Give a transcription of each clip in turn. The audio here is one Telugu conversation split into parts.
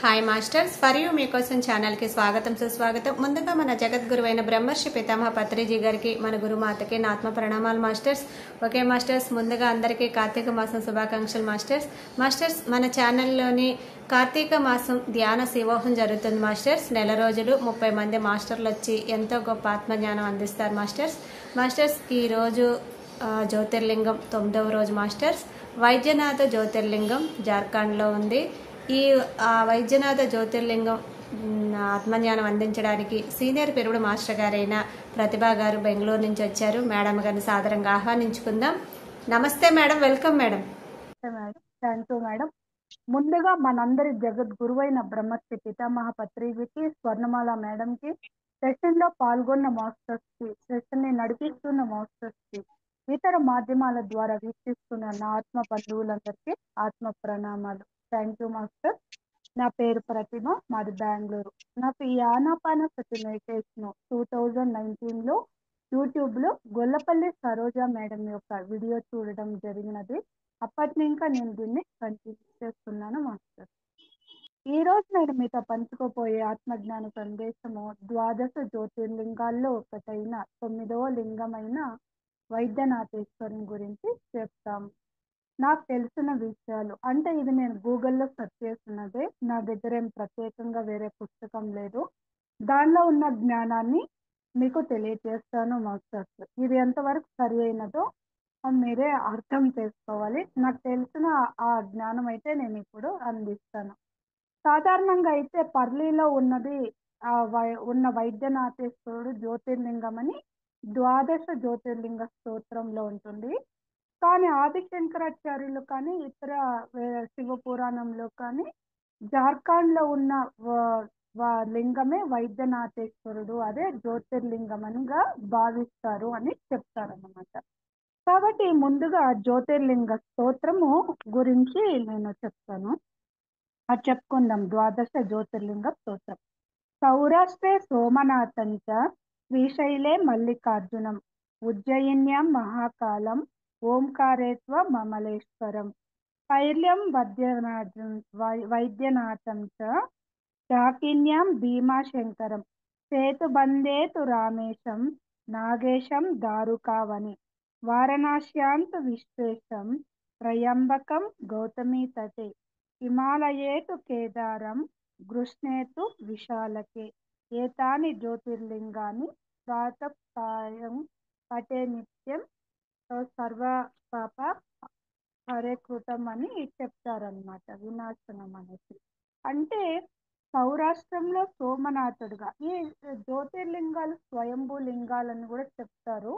హాయ్ మాస్టర్స్, ఫర్ యూ మీకోసం ఛానల్కి స్వాగతం సుస్వాగతం. ముందుగా మన జగద్గురువైన బ్రహ్మర్షి పితామహ పత్రిజీ గారికి, మన గురుమాతకి నా ఆత్మ ప్రణామాలు మాస్టర్స్. ఓకే మాస్టర్స్, ముందుగా అందరికీ కార్తీక మాసం శుభాకాంక్షలు మాస్టర్స్. మాస్టర్స్, మన ఛానల్లోని కార్తీక మాసం ధ్యాన శివోహం జరుగుతుంది మాస్టర్స్. నెల రోజులు 30 మంది మాస్టర్లు వచ్చి ఎంతో గొప్ప ఆత్మజ్ఞానం అందిస్తారు మాస్టర్స్. మాస్టర్స్, ఈరోజు జ్యోతిర్లింగం 9వ రోజు మాస్టర్స్. వైద్యనాథ జ్యోతిర్లింగం జార్ఖండ్లో ఉంది. ఈ వైద్యనాథ జ్యోతిర్లింగం ఆత్మజ్ఞానం అందించడానికి సీనియర్ పెరుగుడు మాస్టర్ గారైన ప్రతిభా గారు బెంగళూరు నుంచి వచ్చారు. మేడం గారిని సాదరంగా ఆహ్వానించుకుందాం. నమస్తే madam, welcome madam. Thank you madam. ముందుగా మనందరి జగద్గురువైన బ్రహ్మర్షి పితామహ పత్రిజీకి, స్వర్ణమాల మేడంకి, సెషన్ లో పాల్గొన్న మాస్టర్స్ కి, సెషన్ ని నడిపిస్తున్న మాస్టర్స్ కి, ఇతర మాధ్యమాల ద్వారా వీక్షిస్తున్న నా ఆత్మ బంధువులందరికీ ఆత్మ ప్రణామాలు. Thank you master. నా పేరు ప్రతిభ, మాది బెంగళూరు. నాకు ఈ ఆనాపానసతి మెడిటేషన్ 2019లో యూట్యూబ్ లో గొల్లపల్లి సరోజా మేడం యొక్క వీడియో చూడడం జరిగినది. అప్పటి ఇంకా నేను దీన్ని కంటిన్యూ చేస్తున్నాను మాస్టర్. ఈ రోజు నేను మీతో పంచుకోపోయే ఆత్మజ్ఞాన సందేశము ద్వాదశ జ్యోతిర్లింగాల్లో ఒకటైన 9వ లింగమైన వైద్యనాథేశ్వరుని గురించి చెప్తాము. నాకు తెలిసిన విషయాలు అంటే ఇది నేను గూగుల్లో సెర్చ్ చేస్తున్నదే, నా దగ్గర ఏం ప్రత్యేకంగా వేరే పుస్తకం లేదు. దానిలో ఉన్న జ్ఞానాన్ని మీకు తెలియజేస్తాను మాస్టర్స్. ఇది ఎంతవరకు సరి అయినదో మీరే అర్థం చేసుకోవాలి. నాకు తెలిసిన ఆ జ్ఞానం అయితే నేను ఇప్పుడు అందిస్తాను. సాధారణంగా అయితే పర్లీలో ఉన్నది ఉన్న వైద్యనాథేశ్వరుడు జ్యోతిర్లింగం అని ద్వాదశ జ్యోతిర్లింగ స్తోత్రంలో ఉంటుంది. కానీ ఆదిశంకరాచార్యులు కానీ ఇతర శివ పురాణంలో కానీ జార్ఖండ్లో ఉన్న లింగమే వైద్యనాథేశ్వరుడు, అదే జ్యోతిర్లింగంగా భావిస్తారు అని చెప్తారన్నమాట. కాబట్టి ముందుగా జ్యోతిర్లింగ స్తోత్రము గురించి నేను చెప్తాను. అది చెప్పుకుందాం. ద్వాదశ జ్యోతిర్లింగ స్తోత్రం. సౌరాష్ట్రే సోమనాథంచ శ్రీశైలే మల్లికార్జునం ఉజ్జయిన్యాం మహాకాలం ఓంకారేత్వ మమలేశ్వరం పైర్యం వైద్యనాథం చ చాకిన్యాం భీమాశంకరం సేతుబందేతు రామేశం నాగేశం దారుకావని వారణాస్యాంతు విశ్వేశం త్రయంబకం గౌతమీ తటే హిమాలయేతు కేదారం గృష్ణేతు విశాలకే ఏతాని జ్యోతిర్లింగాన్ని ప్రాతఃసాయం పటే నిత్యం సర్వ పాప హరేకృతం అని చెప్తారనమాట. వినాశనం అనేసి అంటే సౌరాష్ట్రంలో సోమనాథుడుగా ఈ జ్యోతిర్లింగాలు స్వయంభూ లింగాలని కూడా చెప్తారు.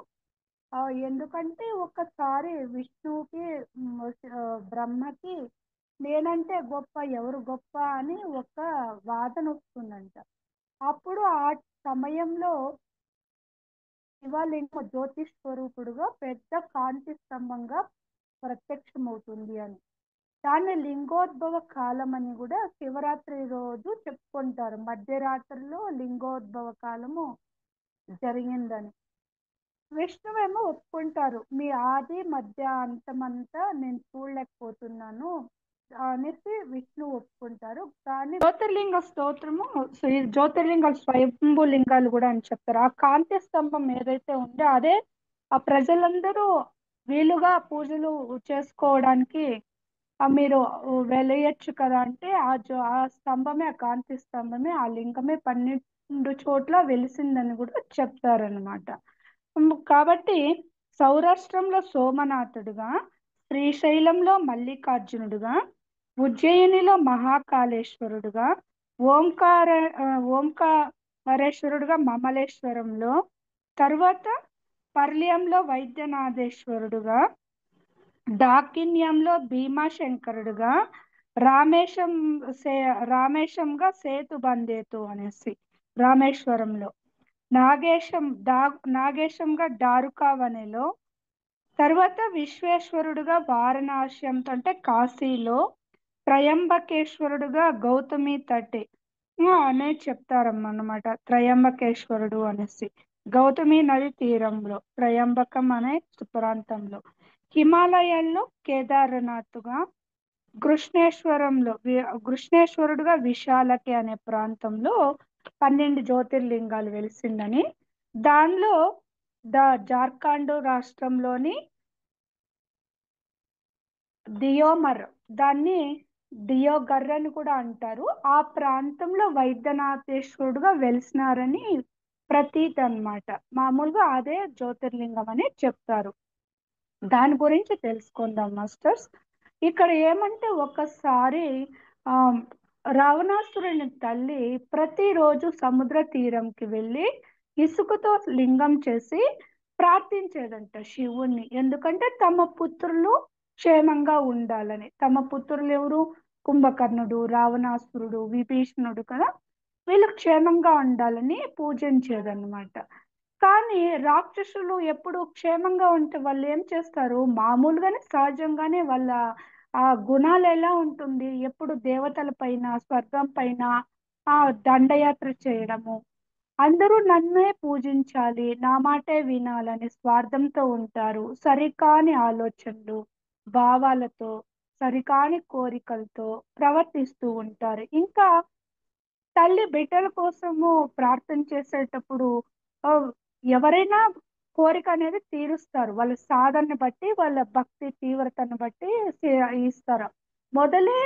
ఎందుకంటే ఒకసారి విష్ణువుకి బ్రహ్మకి నేనంటే గొప్ప, ఎవరు గొప్ప అని ఒక వాదన వస్తుందంట. అప్పుడు ఆ సమయంలో శివలింగం జ్యోతిష్ స్వరూపుడుగా పెద్ద కాంతి స్తంభంగా ప్రత్యక్షమవుతుంది అని, దాన్ని లింగోద్భవ కాలం అని కూడా శివరాత్రి రోజు చెప్పుకుంటారు. మధ్యరాత్రిలో లింగోద్భవ కాలము జరిగిందని. విష్ణువేమో ఒప్పుకుంటారు, మీ ఆది మధ్య అంతమంతా నేను చూడలేకపోతున్నాను అనేసి విష్ణు ఒప్పుకుంటారు. కానీ జ్యోతిర్లింగ స్తోత్రము జ్యోతిర్లింగ స్వయంభూ లింగాలు కూడా అని చెప్తారు. ఆ కాంతి స్తంభం ఏదైతే ఉందో అదే ఆ ప్రజలందరూ వీలుగా పూజలు చేసుకోవడానికి మీరు వెలయచ్చు కదా అంటే ఆ స్తంభమే, ఆ కాంతి స్తంభమే, ఆ లింగమే 12 చోట్ల వెలిసిందని కూడా చెప్తారనమాట. కాబట్టి సౌరాష్ట్రంలో సోమనాథుడుగా, శ్రీశైలంలో మల్లికార్జునుడుగా, ఉజ్జయినిలో మహాకాళేశ్వరుడుగా, ఓంకారేశ్వరుడుగా మమలేశ్వరంలో, తర్వాత పర్లియంలో వైద్యనాథేశ్వరుడుగా, డాకిన్యంలో భీమాశంకరుడుగా, రామేశంగా సేతుబందేతు అనేసి రామేశ్వరంలో, నాగేశంగా దారుకావనిలో, తర్వాత విశ్వేశ్వరుడుగా వారణాస్యం అంటే కాశీలో, త్రయంబకేశ్వరుడుగా గౌతమి తటే అనే చెప్తారన్నమాట. త్రయంబకేశ్వరుడు అనేసి గౌతమి నది తీరంలో, త్రయంబకం అనే ప్రాంతంలో, హిమాలయాల్లో కేదారనాథ్గా, కృష్ణేశ్వరుడుగా విశాలకి అనే ప్రాంతంలో 12 జ్యోతిర్లింగాలు వెలిసిందని, దానిలో జార్ఖండ్ రాష్ట్రంలోని దియోమర్, దాన్ని దియోగర్ అని కూడా అంటారు, ఆ ప్రాంతంలో వైద్యనాథేశ్వరుడుగా వెలిసినారని ప్రతీతి అన్నమాట. మామూలుగా అదే జ్యోతిర్లింగం అని చెప్తారు. దాని గురించి తెలుసుకుందాం మాస్టర్స్. ఇక్కడ ఏమంటే ఒకసారి ఆ రావణాసురుని తల్లి ప్రతిరోజు సముద్ర తీరంకి వెళ్ళి ఇసుకతో లింగం చేసి ప్రార్థించేదంట శివుణ్ణి. ఎందుకంటే తమ పుత్రులు క్షేమంగా ఉండాలని. తమ పుత్రులు ఎవరు? కుంభకర్ణుడు, రావణాసురుడు, విభీషణుడు కదా, వీళ్ళు క్షేమంగా ఉండాలని పూజించేదన్నమాట. కానీ రాక్షసులు ఎప్పుడు క్షేమంగా ఉంటే వాళ్ళు ఏం చేస్తారు? మామూలుగానే సహజంగానే వాళ్ళ ఆ గుణాలు ఎలా ఉంటుంది, ఎప్పుడు దేవతల పైన, స్వర్గం పైన ఆ దండయాత్ర చేయడము, అందరూ నన్నే పూజించాలి, నా మాటే వినాలని స్వార్థంతో ఉంటారు. సరికాని ఆలోచనలు, భావాలతో, సరికాని కోరికలతో ప్రవర్తిస్తూ ఉంటారు. ఇంకా తల్లి బిడ్డల కోసము ప్రార్థన చేసేటప్పుడు ఆ, ఎవరైనా కోరిక అనేది తీరుస్తారు, వాళ్ళ సాధనని బట్టి, వాళ్ళ భక్తి తీవ్రతను బట్టి ఇస్తారు. మొదలే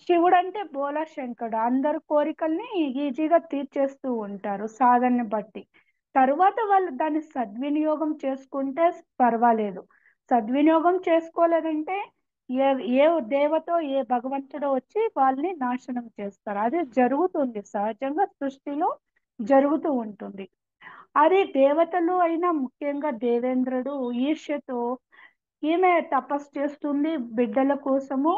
శివుడు అంటే బోలా శంకరుడు, అందరు కోరికల్ని ఈజీగా తీర్చేస్తూ ఉంటారు సాధనని బట్టి. తరువాత వాళ్ళు దాన్ని సద్వినియోగం చేసుకుంటే పర్వాలేదు, సద్వినియోగం చేసుకోలేదంటే ఏ ఏ దేవతో ఏ భగవంతుడో వచ్చి వాళ్ళని నాశనం చేస్తారు. అది జరుగుతుంది, సహజంగా సృష్టిలో జరుగుతూ ఉంటుంది. అది దేవతలు అయినా, ముఖ్యంగా దేవేంద్రుడు ఈర్ష్యతో ఈమె తపస్సు చేస్తుంది బిడ్డల కోసము.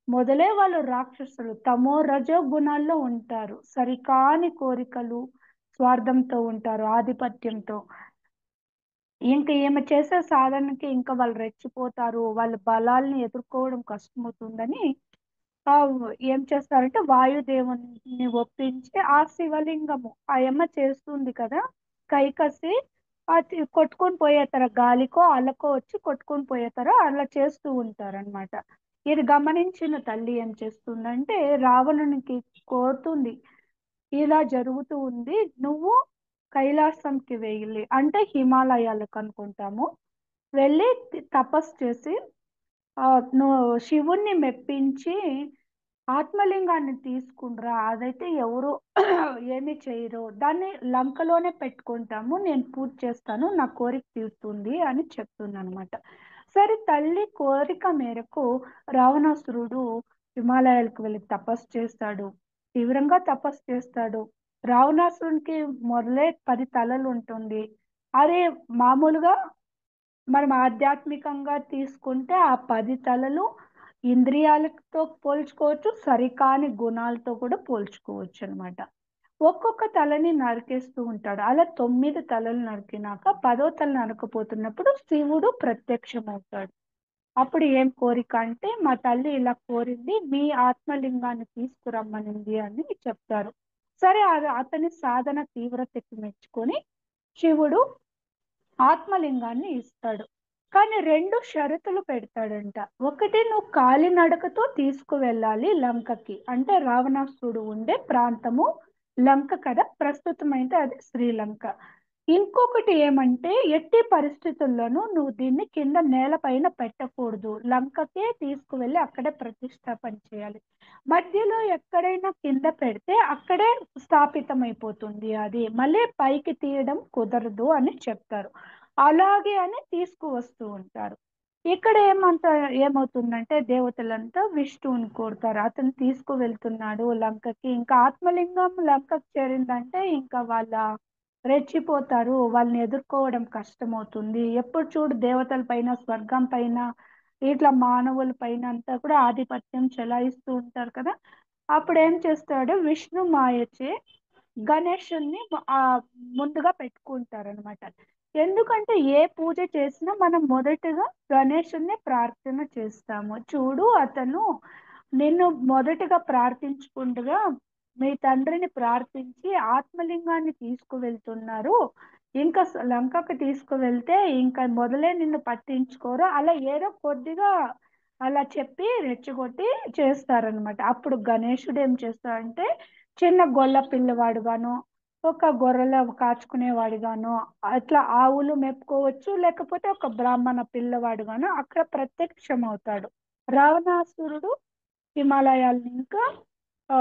మొదలే వాళ్ళు రాక్షసులు, తమో రజో గుణాల్లో ఉంటారు, సరికాని కోరికలు, స్వార్థంతో ఉంటారు, ఆధిపత్యంతో. ఇంకా ఈమె చేసే సాధనకి ఇంకా వాళ్ళు రెచ్చిపోతారు, వాళ్ళ బలాల్ని ఎదుర్కోవడం కష్టమవుతుందని ఆ ఏం చేస్తారంటే వాయుదేవుని ఒప్పించి ఆ శివలింగము ఆ యమ్మ చేస్తుంది కదా, కైకసి అది కొట్టుకొని పోయేతార, గాలికో అలకో వచ్చి కొట్టుకొని పోయేతారో అలా చేస్తూ ఉంటారన్నమాట. ఇది గమనించిన తల్లి ఏం చేస్తుందంటే రావణునికి కోరుతుంది, ఇలా జరుగుతూ ఉంది, నువ్వు కైలాసంకి వెళ్ళి, అంటే హిమాలయాలకు అనుకుంటాము, వెళ్ళి తపస్సు చేసి ఆ నువ్వు శివుణ్ణి మెప్పించి ఆత్మలింగాన్ని తీసుకుండ్రా, అదైతే ఎవరు ఏమి చేయరు, దాన్ని లంకలోనే పెట్టుకుంటాము, నేను పూజ చేస్తాను, నా కోరిక తీరుతుంది అని చెప్తుంది అనమాట. సరే, తల్లి కోరిక మేరకు రావణాసురుడు హిమాలయాలకు వెళ్ళి తపస్సు చేస్తాడు, తీవ్రంగా తపస్సు చేస్తాడు. రావణాసురునికి మొదలే 10 తలలు ఉంటుంది. అదే మామూలుగా మనం ఆధ్యాత్మికంగా తీసుకుంటే ఆ 10 తలలు ఇంద్రియాలతో పోల్చుకోవచ్చు, సరికాని గుణాలతో కూడా పోల్చుకోవచ్చు అనమాట. ఒక్కొక్క తలని నరికేస్తూ ఉంటాడు. అలా 9 తలలు నరికినాక 10వ తల నరకపోతున్నప్పుడు శివుడు ప్రత్యక్షమవుతాడు. అప్పుడు ఏం కోరిక అంటే, మా తల్లి ఇలా కోరింది, మీ ఆత్మలింగాన్ని తీసుకురమ్మనింది అని చెప్తారు. సరే, అది అతని సాధన తీవ్రతకి మెచ్చుకొని శివుడు ఆత్మలింగాన్ని ఇస్తాడు. కానీ 2 షరతులు పెడతాడంట. ఒకటి, నువ్వు కాలినడకతో తీసుకువెళ్ళాలి లంకకి, అంటే రావణాసురుడు ఉండే ప్రాంతము లంక కదా, ప్రస్తుతం అయితే అది శ్రీలంక. ఇంకొకటి ఏమంటే, ఎట్టి పరిస్థితుల్లోనూ నువ్వు దీన్ని కింద నేలపైన పెట్టకూడదు, లంకకే తీసుకువెళ్ళి అక్కడే ప్రతిష్టాపన చేయాలి. మధ్యలో ఎక్కడైనా కింద పెడితే అక్కడే స్థాపితమైపోతుంది, అది మళ్ళీ పైకి తీయడం కుదరదు అని చెప్తారు. అలాగే అని తీసుకువస్తూ ఉంటారు. ఇక్కడ ఏమవుతుందంటే దేవతలంతా విష్ణువుని కోరుతారు, అతను తీసుకువెళ్తున్నాడు లంకకి, ఇంకా ఆత్మలింగం లంకకి చేరిందంటే ఇంకా వాళ్ళ రెచ్చిపోతారు, వాళ్ళని ఎదుర్కోవడం కష్టమవుతుంది. ఎప్పుడు చూడు దేవతల పైన, స్వర్గం పైన, ఇట్లా మానవుల పైన అంతా కూడా ఆధిపత్యం చెలాయిస్తూ ఉంటారు కదా. అప్పుడు ఏం చేస్తాడు, విష్ణు మాయచే గణేశుని ఆ ముందుగా పెట్టుకుంటారనమాట. ఎందుకంటే ఏ పూజ చేసినా మనం మొదటగా గణేశుని ప్రార్థన చేస్తాము. చూడు, అతను నిన్ను మొదటగా ప్రార్థించుకుంటగా మీ తండ్రిని ప్రార్థించి ఆత్మలింగాన్ని తీసుకువెళ్తున్నారు, ఇంకా లంకకు తీసుకువెళ్తే ఇంకా మొదలే నిన్ను పట్టించుకోరు, అలా ఏదో కొద్దిగా అలా చెప్పి రెచ్చగొట్టి చేస్తారనమాట. అప్పుడు గణేశుడు ఏం చేస్తాడంటే చిన్న గొల్ల పిల్లవాడుగాను, ఒక గొర్రెల కాచుకునేవాడిగాను, అట్లా ఆవులు మెప్పుకోవచ్చు, లేకపోతే ఒక బ్రాహ్మణ పిల్లవాడుగాను అక్కడ ప్రత్యక్షం అవుతాడు. రావణాసురుడు హిమాలయాల ఇంకా ఆ,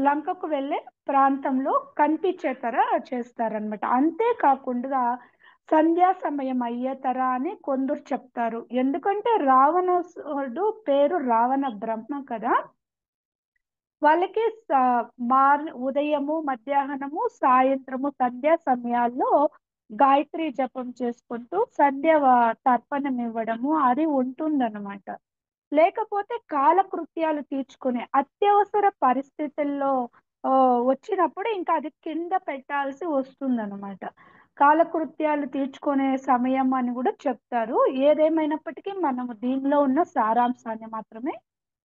లంకకు వెళ్ళే ప్రాంతంలో కనిపించేతర చేస్తారనమాట. అంతేకాకుండా సంధ్యా సమయం అయ్యేతర అని కొందరు చెప్తారు. ఎందుకంటే రావణుడు పేరు రావణ బ్రహ్మ కదా, వాళ్ళకి ఉదయము, మధ్యాహ్నము, సాయంత్రము సంధ్యా సమయాల్లో గాయత్రి జపం చేసుకుంటూ తర్పణం ఇవ్వడము అది ఉంటుందన్నమాట. లేకపోతే కాలకృత్యాలు తీర్చుకునే అత్యవసర పరిస్థితుల్లో ఆ, వచ్చినప్పుడు ఇంకా అది కింద పెట్టాల్సి వస్తుందన్నమాట. కాలకృత్యాలు తీర్చుకునే సమయం అని కూడా చెప్తారు. ఏదేమైనప్పటికీ మనము దీనిలో ఉన్న సారాంశాన్ని మాత్రమే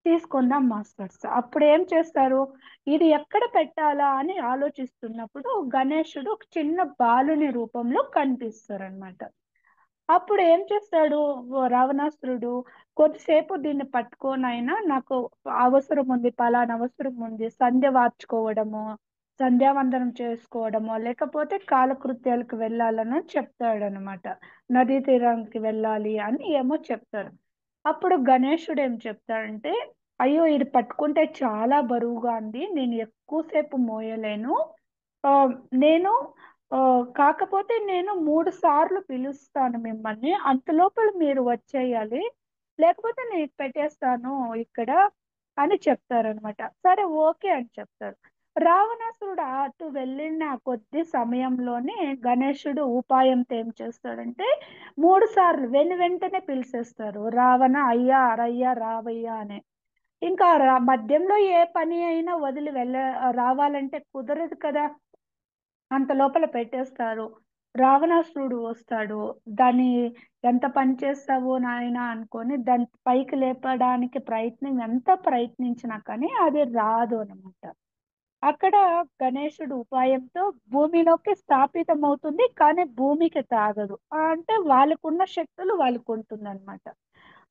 తీసుకుందాం మాస్టర్స్. అప్పుడు ఏం చేస్తారు, ఇది ఎక్కడ పెట్టాలా అని ఆలోచిస్తున్నప్పుడు గణేశుడు ఒక చిన్న బాలుని రూపంలో కనిపిస్తారు అనమాట. అప్పుడు ఏం చేస్తాడు రావణాసురుడు, కొద్దిసేపు దీన్ని పట్టుకోనైనా నాకు అవసరం ఉంది, పలానా అవసరం ఉంది, సంధ్య వార్చుకోవడము, సంధ్యావందనం చేసుకోవడము, లేకపోతే కాలకృత్యాలకు వెళ్ళాలని చెప్తాడు అనమాట. నదీ తీరానికి వెళ్ళాలి అని ఏమో చెప్తాడు. అప్పుడు గణేశుడు ఏం చెప్తాడంటే, అయ్యో ఇది పట్టుకుంటే చాలా బరువుగా ఉంది, నేను ఎక్కువసేపు మోయలేను, ఆ, నేను ఆ, కాకపోతే నేను 3 సార్లు పిలుస్తాను మిమ్మల్ని, అంతలోపల మీరు వచ్చేయాలి, లేకపోతే నేను పెట్టేస్తాను ఇక్కడ అని చెప్తారనమాట. సరే ఓకే అని చెప్తారు. రావణాసురుడు అటు వెళ్ళిన కొద్ది సమయంలోనే గణేశుడు ఉపాయంతో ఏం చేస్తాడంటే 3 సార్లు వెంటనే పిలిచేస్తారు, రావణ అయ్యా అరయ్యా రావయ్యా అని. ఇంకా మధ్యంలో ఏ పని అయినా వదిలి రావాలంటే కుదరదు కదా, అంత లోపల పెట్టేస్తారు. రావణాసురుడు వస్తాడు, దాన్ని ఎంత పని చేస్తావో నాయన అనుకొని దాన్ని పైకి లేపడానికి ఎంత ప్రయత్నించినా కానీ అది రాదు అనమాట. అక్కడ గణేశుడు ఉపాయంతో భూమిలోకి స్థాపితం అవుతుంది, కానీ భూమికి తాగదు. అంటే వాళ్ళకున్న శక్తులు వాళ్ళకు ఉంటుంది అనమాట.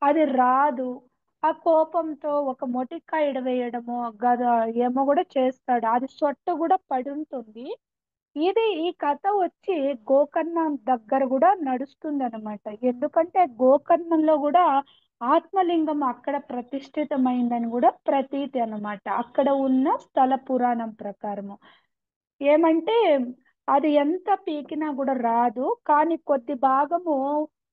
అది రాదు. ఆ కోపంతో ఒక మొటికాయ ఇడవేయడమో గద ఏమో కూడా చేస్తాడు, అది సొట్ట కూడా పడి ఉంటుంది. ఈ కథ వచ్చి గోకర్ణం దగ్గర కూడా నడుస్తుంది అనమాట. ఎందుకంటే గోకర్ణంలో కూడా ఆత్మలింగం అక్కడ ప్రతిష్ఠితమైందని కూడా ప్రతీతి అన్నమాట, అక్కడ ఉన్న స్థల పురాణం ప్రకారము. ఏమంటే అది ఎంత పీకినా కూడా రాదు, కానీ కొద్ది భాగము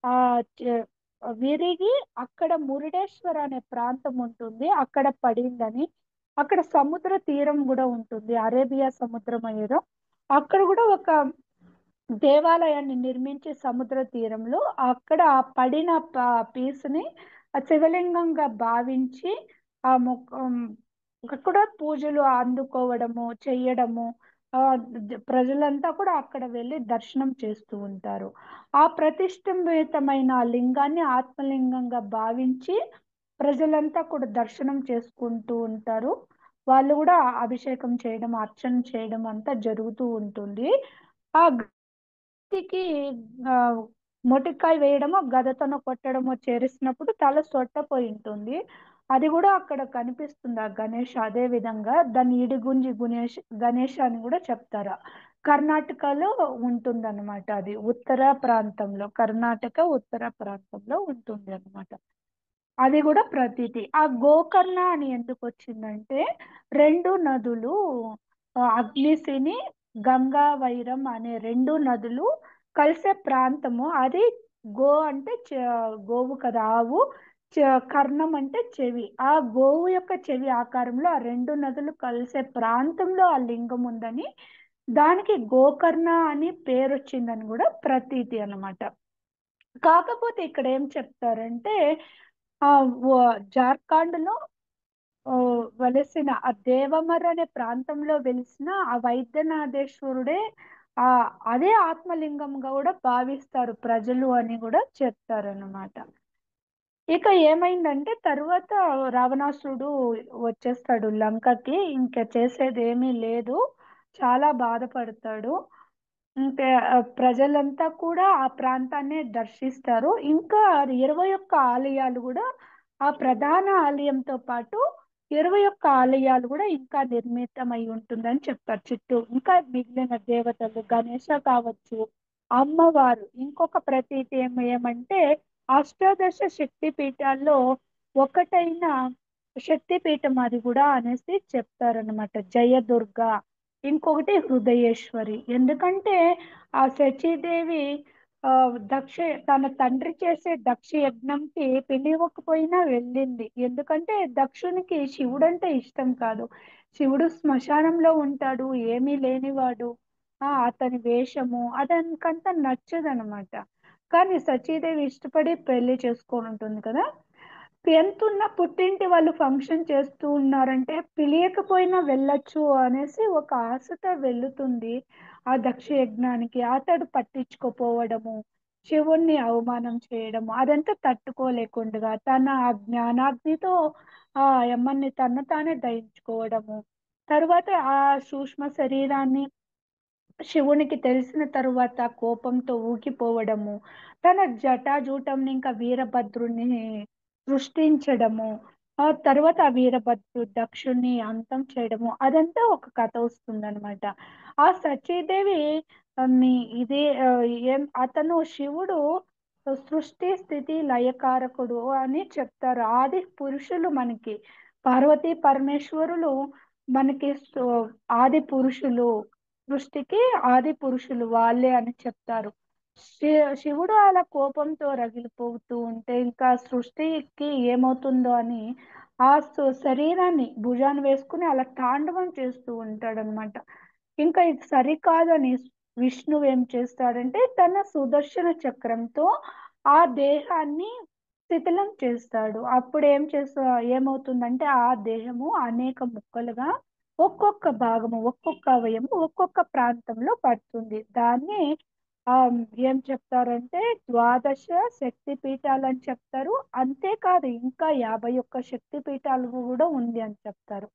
ఆ చ- విరిగి అక్కడ మురుడేశ్వర అనే ప్రాంతం ఉంటుంది, అక్కడ పడిందని. అక్కడ సముద్ర తీరం కూడా ఉంటుంది, అరేబియా సముద్రం ఏదో. అక్కడ కూడా ఒక దేవాలయాన్ని నిర్మించి సముద్ర తీరంలో అక్కడ ఆ పడిన పీసుని శివలింగంగా భావించి ఆ అక్కడ పూజలు అందుకోవడము చెయ్యడము, ఆ ప్రజలంతా కూడా అక్కడ వెళ్ళి దర్శనం చేస్తూ ఉంటారు. ఆ ప్రతిష్ఠితమైన ఆ లింగాన్ని ఆత్మలింగంగా భావించి ప్రజలంతా కూడా దర్శనం చేసుకుంటూ ఉంటారు. వాళ్ళు కూడా అభిషేకం చేయడం, అర్చన చేయడం అంతా జరుగుతూ ఉంటుంది. ఆ గతికి ఆ, మొటికాయ వేయడమో గదతోనో కొట్టడమో చేసినప్పుడు తల సొట్టపోయి ఉంటుంది. అది కూడా అక్కడ కనిపిస్తుంది ఆ గణేష్. అదే విధంగా దాన్ని ఇడిగుంజి గణేష్ అని కూడా చెప్తారు. కర్ణాటకలో ఉంటుందన్నమాట, అది ఉత్తర ప్రాంతంలో, కర్ణాటక ఉత్తర ప్రాంతంలో ఉంటుంది అన్నమాట. అది కూడా ప్రతీతి. ఆ గోకర్ణ అని ఎందుకు వచ్చిందంటే 2 నదులు, అగ్నిశిని, గంగా వైరం అనే 2 నదులు కలిసే ప్రాంతము అది. గో అంటే గోవు కదా, ఆవు. కర్ణం అంటే చెవి, ఆ గోవు యొక్క చెవి ఆకారంలో ఆ 2 నదులు కలిసే ప్రాంతంలో ఆ లింగం ఉందని, దానికి గోకర్ణ అని పేరు వచ్చిందని కూడా ప్రతీతి అన్నమాట. కాకపోతే ఇక్కడ ఏం చెప్తారంటే ఆ జార్ఖండ్ లో ఓ, వెలిసిన ఆ దేవమర్ అనే ప్రాంతంలో వెలిసిన ఆ వైద్యనాథేశ్వరుడే ఆ అదే ఆత్మలింగంగా కూడా భావిస్తారు ప్రజలు అని కూడా చెప్తారు అన్నమాట. ఇక ఏమైందంటే తరువాత రావణాసురుడు వచ్చేస్తాడు లంకకి, ఇంకా చేసేది ఏమీ లేదు, చాలా బాధపడతాడు. ఇంకా ప్రజలంతా కూడా ఆ ప్రాంతాన్ని దర్శిస్తారు. ఇంకా 21 ఆలయాలు కూడా ఆ ప్రధాన ఆలయంతో పాటు 21 ఆలయాలు కూడా ఇంకా నిర్మితమై ఉంటుందని చెప్తారు చుట్టూ. ఇంకా మిగిలిన దేవతలు గణేశ కావచ్చు, అమ్మవారు. ఇంకొక ప్రతీతి ఏమంటే అష్టాదశ శక్తి పీఠాల్లో ఒకటైన శక్తి పీఠం అది కూడా అనేసి చెప్తారనమాట. జయదుర్గ, ఇంకొకటి హృదయేశ్వరి. ఎందుకంటే ఆ శచీదేవి ఆ దక్ష తన తండ్రి చేసే దక్ష యజ్ఞంకి పిలివకపోయినా వెళ్ళింది. ఎందుకంటే దక్షునికి శివుడు అంటే ఇష్టం కాదు. శివుడు శ్మశానంలో ఉంటాడు, ఏమీ లేనివాడు. అతని వేషము అతనికంత నచ్చదనమాట. కానీ సచీదేవి ఇష్టపడి పెళ్లి చేసుకొని ఉంటుంది కదా. ఎంతున్న పుట్టింటి వాళ్ళు ఫంక్షన్ చేస్తూ ఉన్నారంటే పిలియకపోయినా వెళ్ళొచ్చు అనేసి ఒక ఆశతో వెళ్తుంది ఆ దక్ష యజ్ఞానికి. అతడు పట్టించుకోపోవడము, శివుణ్ణి అవమానం చేయడము అదంతా తట్టుకోలేకుండా తన ఆ జ్ఞానాగ్నితో ఆ యమ్మని తను తానే దహించుకోవడము. తర్వాత ఆ సూక్ష్మ శరీరాన్ని శివునికి తెలిసిన తరువాత కోపంతో ఊగిపోవడము, తన జటాజూటంని ఇంకా వీరభద్రుని సృష్టించడము, ఆ తర్వాత ఆ వీరభద్రు దక్షుణ్ణి అంతం చేయడము, అదంతా ఒక కథ వస్తుందన్నమాట. ఆ సచీదేవి ఇదే అతను శివుడు సృష్టి స్థితి లయకారకుడు అని చెప్తారు. ఆది పురుషులు మనకి పార్వతీ పరమేశ్వరులు మనకి ఆది పురుషులు, సృష్టికి ఆది పురుషులు వాళ్ళే అని చెప్తారు. శివుడు అలా కోపంతో రగిలిపోతూ ఉంటే ఇంకా సృష్టికి ఏమవుతుందో అని ఆ శరీరాన్ని భుజాన్ని వేసుకుని అలా తాండవం చేస్తూ ఉంటాడనమాట. ఇంకా ఇది సరికాదని విష్ణువు ఏం చేస్తాడంటే తన సుదర్శన చక్రంతో ఆ దేహాన్ని శిథిలం చేస్తాడు. అప్పుడు ఏమవుతుందంటే ఆ దేహము అనేక ముక్కలుగా ఒక్కొక్క భాగము, ఒక్కొక్క అవయము ఒక్కొక్క ప్రాంతంలో పడుతుంది. దాన్ని ఆ ఏం చెప్తారంటే ద్వాదశ శక్తి పీఠాలు అని చెప్తారు. అంతేకాదు ఇంకా 51 శక్తి పీఠాలు కూడా ఉంది అని చెప్తారు.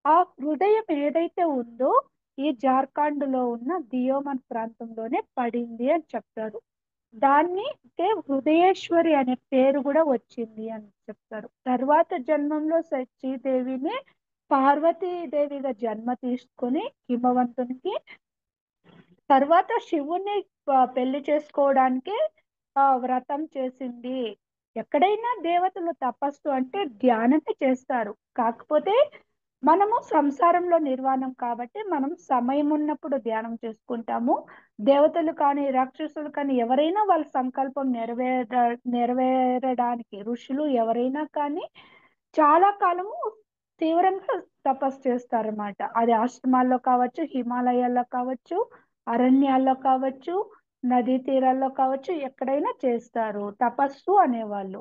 ఆ హృదయం ఏదైతే ఉందో ఈ జార్ఖండ్ లో ఉన్న దియోమన్ ప్రాంతంలోనే పడింది అని చెప్తారు. దాన్ని హృదయేశ్వరి అనే పేరు కూడా వచ్చింది అని చెప్తారు. తర్వాత జన్మంలో సచీదేవిని పార్వతీదేవిగా జన్మ తీసుకొని హిమవంతునికి, తర్వాత శివుని పెళ్లి చేసుకోవడానికి వ్రతం చేసింది. ఎక్కడైనా దేవతలు తపస్సు అంటే ధ్యానమే చేస్తారు. కాకపోతే మనము సంసారంలో నిర్వాణం కాబట్టి మనం సమయం ఉన్నప్పుడు ధ్యానం చేసుకుంటాము. దేవతలు కానీ రాక్షసులు కానీ ఎవరైనా వాళ్ళ సంకల్పం నెరవేరడానికి ఋషులు ఎవరైనా కానీ చాలా కాలము తీవ్రంగా తపస్సు చేస్తారన్నమాట. అది ఆశ్రమాల్లో కావచ్చు, హిమాలయాల్లో కావచ్చు, అరణ్యాల్లో కావచ్చు, నదీ తీరాల్లో కావచ్చు, ఎక్కడైనా చేస్తారు తపస్సు అనేవాళ్ళు.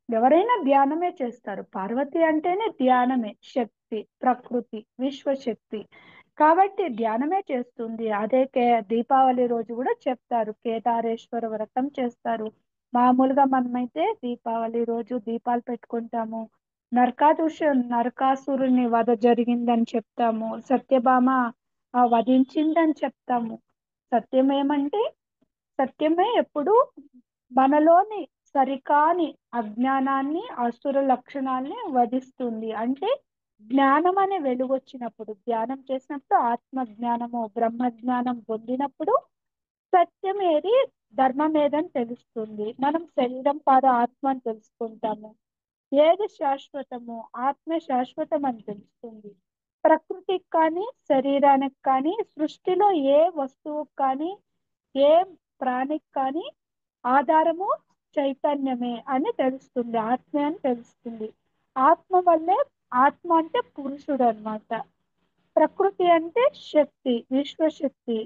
ఎవరైనా ధ్యానమే చేస్తారు. పార్వతి అంటేనే ధ్యానమే, శక్తి, ప్రకృతి, విశ్వశక్తి. కాబట్టి ధ్యానమే చేస్తుంది. అదే దీపావళి రోజు కూడా చెప్తారు కేదారేశ్వర వ్రతం చేస్తారు. మామూలుగా మనమైతే దీపావళి రోజు దీపాలు పెట్టుకుంటాము. నరకాసురుని వధ జరిగిందని చెప్తాము. సత్యభామ వధించిందని చెప్తాము. సత్యం ఏమంటే సత్యమే ఎప్పుడు మనలోని సరికాని అజ్ఞానాన్ని, అసుర లక్షణాన్ని వధిస్తుంది. అంటే జ్ఞానం అనే వెలుగొచ్చినప్పుడు, ధ్యానం చేసినప్పుడు, ఆత్మ జ్ఞానము బ్రహ్మ జ్ఞానం పొందినప్పుడు సత్యం ఏది, ధర్మం ఏదని తెలుస్తుంది. మనం శరీరం కాదు ఆత్మ అని తెలుసుకుంటాము. ఏది శాశ్వతము, ఆత్మ శాశ్వతం అని తెలుస్తుంది. ప్రకృతికి కానీ శరీరానికి కానీ సృష్టిలో ఏ వస్తువుకి కానీ ఏ ప్రాణికి కానీ ఆధారము చైతన్యమే అని తెలుస్తుంది. ఆత్మ అని తెలుస్తుంది. ఆత్మ వల్లే, ఆత్మ అంటే పురుషుడు అన్నమాట. ప్రకృతి అంటే శక్తి, విశ్వశక్తి,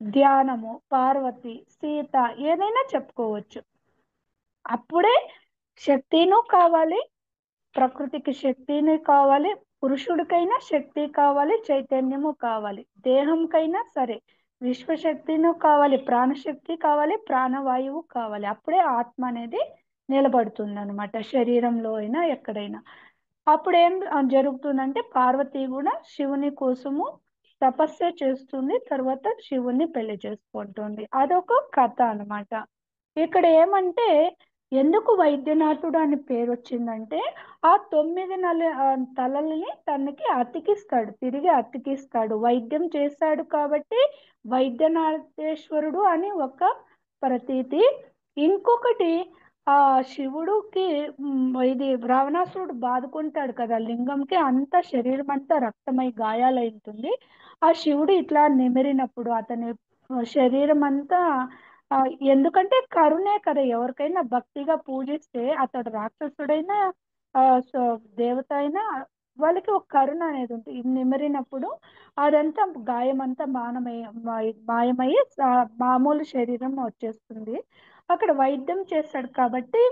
ధ్యానము, పార్వతి, సీత, ఏదైనా చెప్పుకోవచ్చు. అప్పుడే శక్తిను కావాలి, ప్రకృతికి శక్తిని కావాలి, పురుషుడికైనా శక్తి కావాలి, చైతన్యము కావాలి. దేహంకైనా సరే విశ్వశక్తిను కావాలి, ప్రాణశక్తి కావాలి, ప్రాణవాయువు కావాలి. అప్పుడే ఆత్మ అనేది నిలబడుతుంది అనమాట, శరీరంలో అయినా ఎక్కడైనా. అప్పుడు ఏం జరుగుతుందంటే పార్వతి కూడా శివుని కోసము తపస్సు చేస్తుంది. తర్వాత శివుని పెళ్లి చేసుకుంటుంది. అదొక కథ అన్నమాట. ఇక్కడ ఏమంటే ఎందుకు వైద్యనాథుడు అని పేరు వచ్చిందంటే ఆ తలల్ని తనకి అతికిస్తాడు, తిరిగి అతికిస్తాడు, వైద్యం చేస్తాడు కాబట్టి వైద్యనాథేశ్వరుడు అని ఒక ప్రతీతి. ఇంకొకటి, ఆ శివుడికి ఇది రావణాసురుడు బాదుకుంటాడు కదా లింగంకి, అంత శరీరం అంతా రక్తమై గాయాలవుతుంది. ఆ శివుడు ఇట్లా నిమిరినప్పుడు అతని శరీరం అంతా, ఆ, ఎందుకంటే కరుణే కదా, ఎవరికైనా భక్తిగా పూజిస్తే అతడు రాక్షసుడైనా ఆ దేవత అయినా వాళ్ళకి ఒక కరుణ అనేది ఉంటుంది. ఇది నిమిరినప్పుడు అదంతా గాయం అంతా మాయమయ్యి మామూలు శరీరం వచ్చేస్తుంది. అక్కడ వైద్యం చేస్తాడు కాబట్టి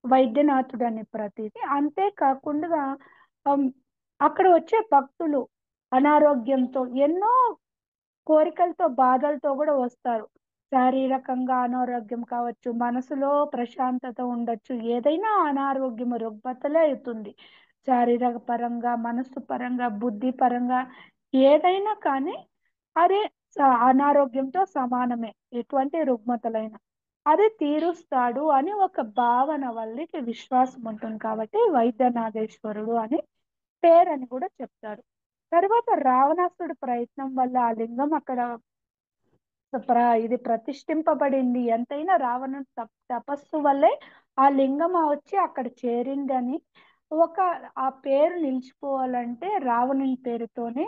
వైద్యనాథుడు అనే ప్రతీది. అంతేకాకుండా ఆమ్, అక్కడ వచ్చే భక్తులు అనారోగ్యంతో ఎన్నో కోరికలతో బాధలతో కూడా వస్తారు. శారీరకంగా అనారోగ్యం కావచ్చు, మనసులో ప్రశాంతత ఉండొచ్చు, ఏదైనా అనారోగ్యం రుగ్మతలే అవుతుంది. శారీరక పరంగా, మనస్సు పరంగా, బుద్ధి పరంగా ఏదైనా కానీ అదే అనారోగ్యంతో సమానమే. ఎటువంటి రుగ్మతలైనా అది తీరుస్తాడు అని ఒక భావన, వాళ్ళకి విశ్వాసం ఉంటుంది కాబట్టి వైద్యనాథేశ్వరుడు అని పేరు అని కూడా చెప్తారు. తర్వాత రావణాసుడి ప్రయత్నం వల్ల ఆ లింగం అక్కడ ఇది ప్రతిష్ఠింపబడింది. ఎంతైనా రావణుడి తపస్సు వల్లే ఆ లింగం వచ్చి అక్కడ చేరిందని, ఒక ఆ పేరు నిలిచిపోవాలంటే రావణుని పేరుతోనే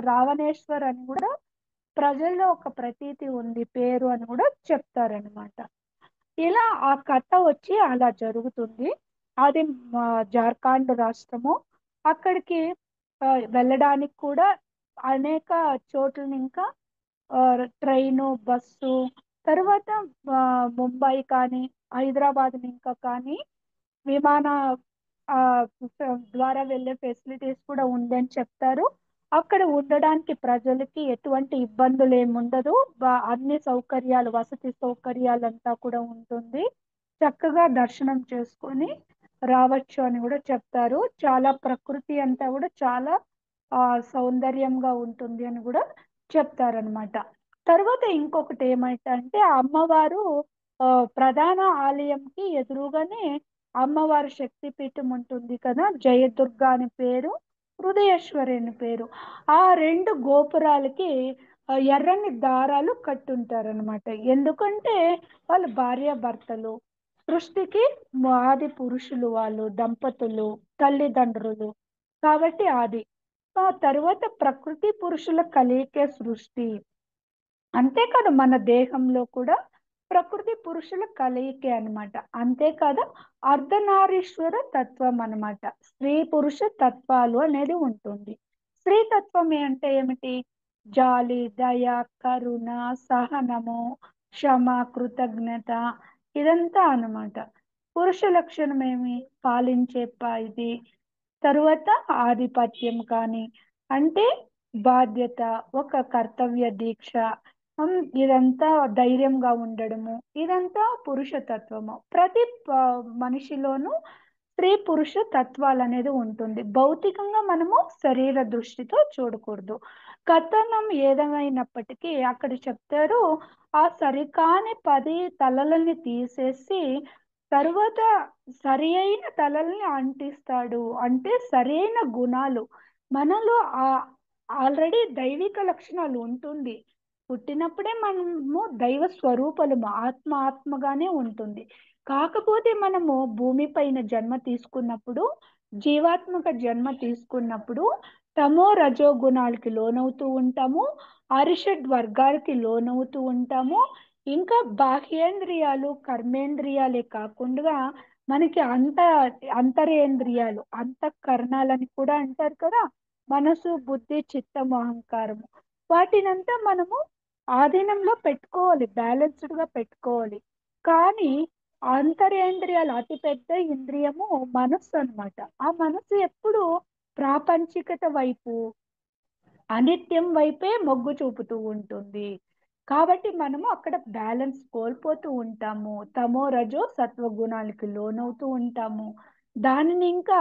రావణేశ్వర్ అని కూడా ప్రజల్లో ఒక ప్రతీతి ఉంది, పేరు అని కూడా చెప్తారనమాట. ఇలా ఆ కథ వచ్చి అలా జరుగుతుంది. అది జార్ఖండ్ రాష్ట్రము. అక్కడికి వెళ్ళడానికి కూడా అనేక చోట్ల ఇంకా ట్రైను, బస్సు, తర్వాత ముంబై కానీ హైదరాబాద్ ఇంకా కానీ విమాన ఆ, ద్వారా వెళ్ళే ఫెసిలిటీస్ కూడా ఉందని చెప్తారు. అక్కడ ఉండడానికి ప్రజలకి ఎటువంటి ఇబ్బందులు ఏముండదు. అన్ని సౌకర్యాలు, వసతి సౌకర్యాలంతా కూడా ఉంటుంది. చక్కగా దర్శనం చేసుకొని రావచ్చు అని కూడా చెప్తారు. చాలా ప్రకృతి అంతా కూడా చాలా ఆ సౌందర్యంగా ఉంటుంది అని కూడా చెప్తారనమాట. తర్వాత ఇంకొకటి ఏమంటే ఆ అమ్మవారు ఆ ప్రధాన ఆలయంకి ఎదురుగానే అమ్మవారి శక్తి పీఠం ఉంటుంది కదా, జయదుర్గ అని పేరు, హృదయేశ్వరి అని పేరు. ఆ రెండు గోపురాలకి ఎర్రని దారాలు కట్టుంటారనమాట. ఎందుకంటే వాళ్ళు భార్యాభర్తలు, సృష్టికి ఆది పురుషులు, వాళ్ళు దంపతులు, తల్లిదండ్రులు కాబట్టి అది. ఆ తర్వాత ప్రకృతి పురుషుల కలయికే సృష్టి. అంతేకాదు మన దేహంలో కూడా ప్రకృతి పురుషుల కలయికే అన్నమాట. అంతేకాదు అర్ధనారీశ్వర తత్వం అన్నమాట. స్త్రీ పురుష తత్వాలు అనేది ఉంటుంది. స్త్రీ తత్వం అంటే ఏమిటి? జాలి, దయ, కరుణ, సహనము, క్షమ, కృతజ్ఞత, ఇదంతా అన్నమాట. పురుష లక్షణం ఏమి? పాలించే ఇది. తరువాత ఆధిపత్యం కానీ, అంటే బాధ్యత, ఒక కర్తవ్య దీక్ష, ఇదంతా ధైర్యంగా ఉండడము, ఇదంతా పురుషతత్వము. ప్రతి మనిషిలోనూ స్త్రీ పురుష తత్వాలు అనేది ఉంటుంది. భౌతికంగా మనము శరీర దృష్టితో చూడకూడదు. కథనం ఏదేమైనప్పటికీ అక్కడ చెప్తారు, ఆ సరికాని 10 తలలని తీసేసి తరువాత సరి అయిన తలల్ని అంటిస్తాడు. అంటే సరి అయిన గుణాలు మనలో ఆల్రెడీ దైవిక లక్షణాలు ఉంటుంది. పుట్టినప్పుడే మనము దైవ స్వరూపలము, ఆత్మగానే ఉంటుంది. కాకపోతే మనము భూమి పైన జన్మ తీసుకున్నప్పుడు, జీవాత్మక జన్మ తీసుకున్నప్పుడు తమో రజో గుణాలకి లోనవుతూ ఉంటాము, అరిషడ్ వర్గాలకి లోనవుతూ ఉంటాము. ఇంకా బాహ్యేంద్రియాలు, కర్మేంద్రియాలే కాకుండా మనకి అంతరేంద్రియాలు, అంతఃకరణాలని కూడా అంటారు కదా, మనసు, బుద్ధి, చిత్తము, అహంకారము, వాటినంతా మనము ఆధీనంలో పెట్టుకోవాలి, బ్యాలెన్స్డ్ గా పెట్టుకోవాలి. కానీ అంతరేంద్రియాలు, అతిపెద్ద ఇంద్రియము మనస్సు అన్నమాట. ఆ మనస్సు ఎప్పుడు ప్రాపంచికత వైపు, అనిత్యం వైపే మొగ్గు చూపుతూ ఉంటుంది. కాబట్టి మనము అక్కడ బ్యాలెన్స్ కోల్పోతూ ఉంటాము, తమో రజో సత్వగుణాలకి లోనవుతూ ఉంటాము. దానిని ఇంకా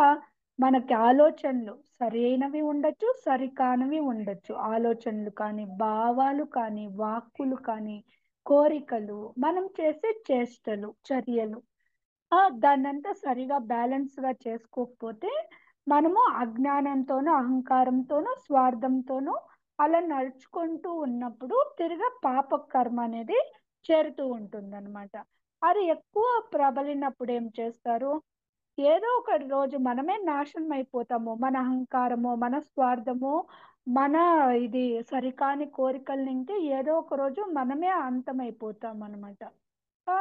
మనకి ఆలోచనలు సరైనవి ఉండొచ్చు, సరికానవి ఉండొచ్చు. ఆలోచనలు కానీ, భావాలు కానీ, వాక్కులు కానీ, కోరికలు, మనం చేసే చేష్టలు, చర్యలు, దాన్నంతా సరిగా బ్యాలెన్స్ గా చేసుకోకపోతే మనము అజ్ఞానంతోనూ అహంకారంతోనూ స్వార్థంతోనూ అలా నడుచుకుంటూ ఉన్నప్పుడు తిరిగి పాప కర్మ అనేది చేరుతూ ఉంటుందన్నమాట. అది ఎక్కువ ప్రబలినప్పుడు ఏం చేస్తారు, ఏదో ఒక రోజు మనమే నాశనం అయిపోతాము. మన అహంకారము, మన స్వార్థము, మన ఇది సరికాని కోరికల నుంచి ఏదో ఒక రోజు మనమే అంతమైపోతాం అనమాట. ఆ,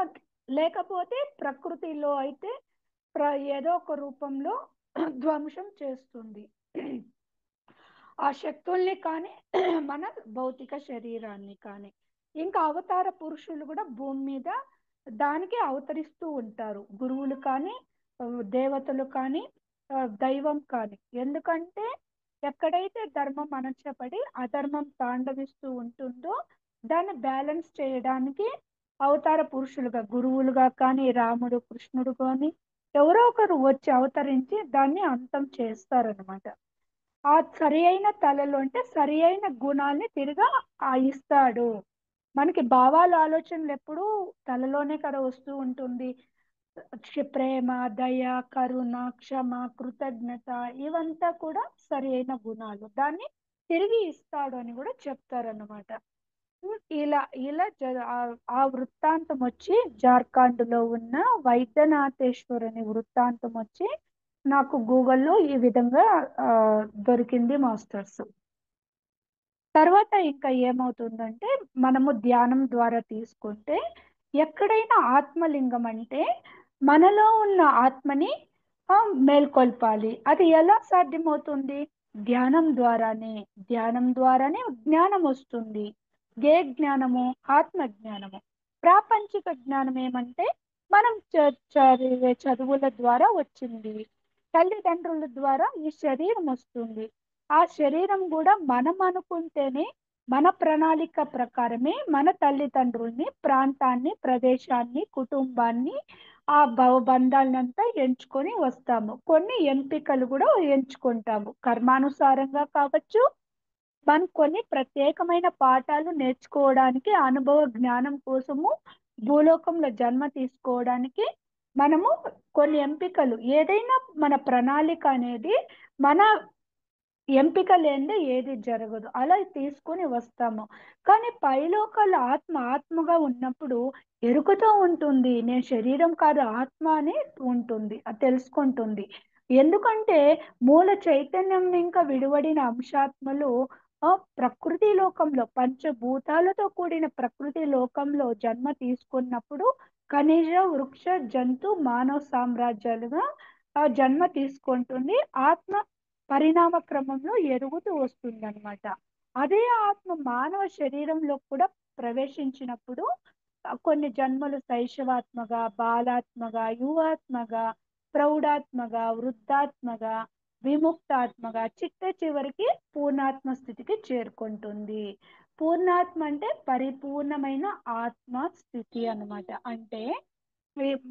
లేకపోతే ప్రకృతిలో అయితే ఏదో ఒక రూపంలో ధ్వంసం చేస్తుంది ఆ శక్తుల్ని కానీ మన భౌతిక శరీరాన్ని కానీ. ఇంకా అవతార పురుషులు కూడా భూమి మీద దానికి అవతరిస్తూ ఉంటారు, గురువులు కానీ ఆ, దేవతలు కానీ దైవం కానీ. ఎందుకంటే ఎక్కడైతే ధర్మం అణచబడి అధర్మం తాండవిస్తూ ఉంటుందో దాన్ని బ్యాలెన్స్ చేయడానికి అవతార పురుషులుగా గురువులుగా కానీ రాముడు కృష్ణుడు కానీ ఎవరో ఒకరు వచ్చి అవతరించి దాన్ని అంతం చేస్తారనమాట. ఆ సరి అయిన తలలో అంటే సరి అయిన గుణాల్ని తిరిగా ఇస్తాడు. మనకి భావాలు ఆలోచనలు ఎప్పుడూ తలలోనే కదా వస్తూ ఉంటుంది. ప్రేమ, దయ, కరుణ, క్షమ, కృతజ్ఞత ఇవంతా కూడా సరి అయిన గుణాలు. దాన్ని తిరిగి ఇస్తాడు అని కూడా చెప్తారన్నమాట. ఇలా ఇలా ఆ వృత్తాంతం వచ్చి జార్ఖండ్ లో ఉన్న వైద్యనాథేశ్వర్ అనే వృత్తాంతం వచ్చి నాకు గూగుల్లో ఈ విధంగా ఆ, దొరికింది మాస్టర్స్. తర్వాత ఇంకా ఏమవుతుందంటే మనము ధ్యానం ద్వారా తీసుకుంటే ఎక్కడైనా ఆత్మలింగం అంటే మనలో ఉన్న ఆత్మని ఆ, మేల్కొల్పాలి. అది ఎలా సాధ్యమవుతుంది? ధ్యానం ద్వారానే. ధ్యానం ద్వారానే జ్ఞానం వస్తుంది. ఏ జ్ఞానము? ఆత్మ జ్ఞానము. ప్రాపంచిక జ్ఞానం ఏమంటే మనం చదివే చదువుల ద్వారా వచ్చింది. తల్లిదండ్రుల ద్వారా ఈ శరీరం వస్తుంది. ఆ శరీరం కూడా మనం అనుకుంటేనే మన ప్రణాళిక ప్రకారమే మన తల్లిదండ్రుల్ని, ప్రాంతాన్ని, ప్రదేశాన్ని, కుటుంబాన్ని, ఆ బంధాలనంతా ఎంచుకొని వస్తాము. కొన్ని ఎంపికలు కూడా ఎంచుకుంటాము కర్మానుసారంగా కావచ్చు. మనం కొన్ని ప్రత్యేకమైన పాఠాలు నేర్చుకోవడానికి, అనుభవ జ్ఞానం కోసము భూలోకంలో జన్మ తీసుకోవడానికి మనము కొన్ని ఎంపికలు, ఏదైనా మన ప్రణాళిక అనేది మన ఎంపిక లేనిదే ఏది జరగదు. అలా తీసుకొని వస్తాము. కానీ పైలోకాల ఆత్మ ఆత్మగా ఉన్నప్పుడు ఎరుకతో ఉంటుంది. నేను శరీరం కాదు ఆత్మ అని ఉంటుంది, అది తెలుసుకుంటుంది. ఎందుకంటే మూల చైతన్యం ఇంకా విడివడిన అంశాత్మలు ప్రకృతి లోకంలో పంచభూతాలతో కూడిన ప్రకృతి లోకంలో జన్మ తీసుకున్నప్పుడు ఖనిజ, వృక్ష, జంతు, మానవ సామ్రాజ్యాలుగా జన్మ తీసుకుంటుంది. ఆత్మ పరిణామ క్రమంలో ఎదుగుతూ వస్తుందన్నమాట. అదే ఆత్మ మానవ శరీరంలో కూడా ప్రవేశించినప్పుడు కొన్ని జన్మలు శైశవాత్మగా, బాలాత్మగా, యువాత్మగా, ప్రౌఢాత్మగా, వృద్ధాత్మగా, విముక్తాత్మగా, చిట్ట చివరికి పూర్ణాత్మ స్థితికి చేరుకుంటుంది. పూర్ణాత్మ అంటే పరిపూర్ణమైన ఆత్మ స్థితి అన్నమాట. అంటే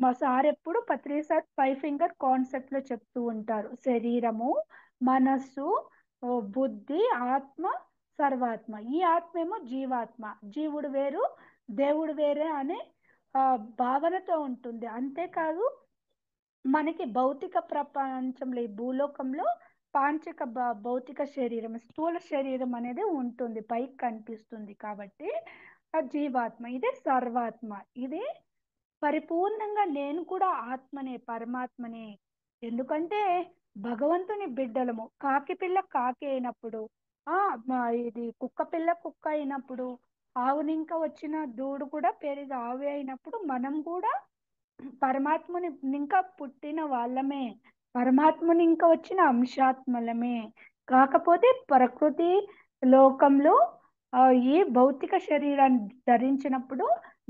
మా సార్ ఎప్పుడు పత్రి సార్ 5 ఫింగర్ కాన్సెప్ట్ లో చెప్తూ ఉంటారు. శరీరము, మనస్సు, బుద్ధి, ఆత్మ, సర్వాత్మ. ఈ ఆత్మ ఏమో జీవాత్మ. జీవుడు వేరు, దేవుడు వేరే అనే భావనతో ఉంటుంది. అంతేకాదు మనకి భౌతిక ప్రపంచంలో ఈ భూలోకంలో పాంచక భౌతిక శరీరం, స్థూల శరీరం అనేది ఉంటుంది, పైకి కనిపిస్తుంది. కాబట్టి ఆ జీవాత్మ ఇదే సర్వాత్మ. ఇది పరిపూర్ణంగా నేను కూడా ఆత్మనే, పరమాత్మనే. ఎందుకంటే భగవంతుని బిడ్డలము. కాకి పిల్ల కాకి అయినప్పుడు, ఆ ఇది కుక్క పిల్ల కుక్క అయినప్పుడు, ఆవునింక వచ్చిన దూడు కూడా పెరిగి ఆవి అయినప్పుడు మనం కూడా పరమాత్ముని ఇంకా పుట్టిన వాళ్ళమే, పరమాత్ముని ఇంకా వచ్చిన అంశాత్మలమే. కాకపోతే ప్రకృతి లోకంలో ఈ భౌతిక శరీరాన్ని ధరించినప్పుడు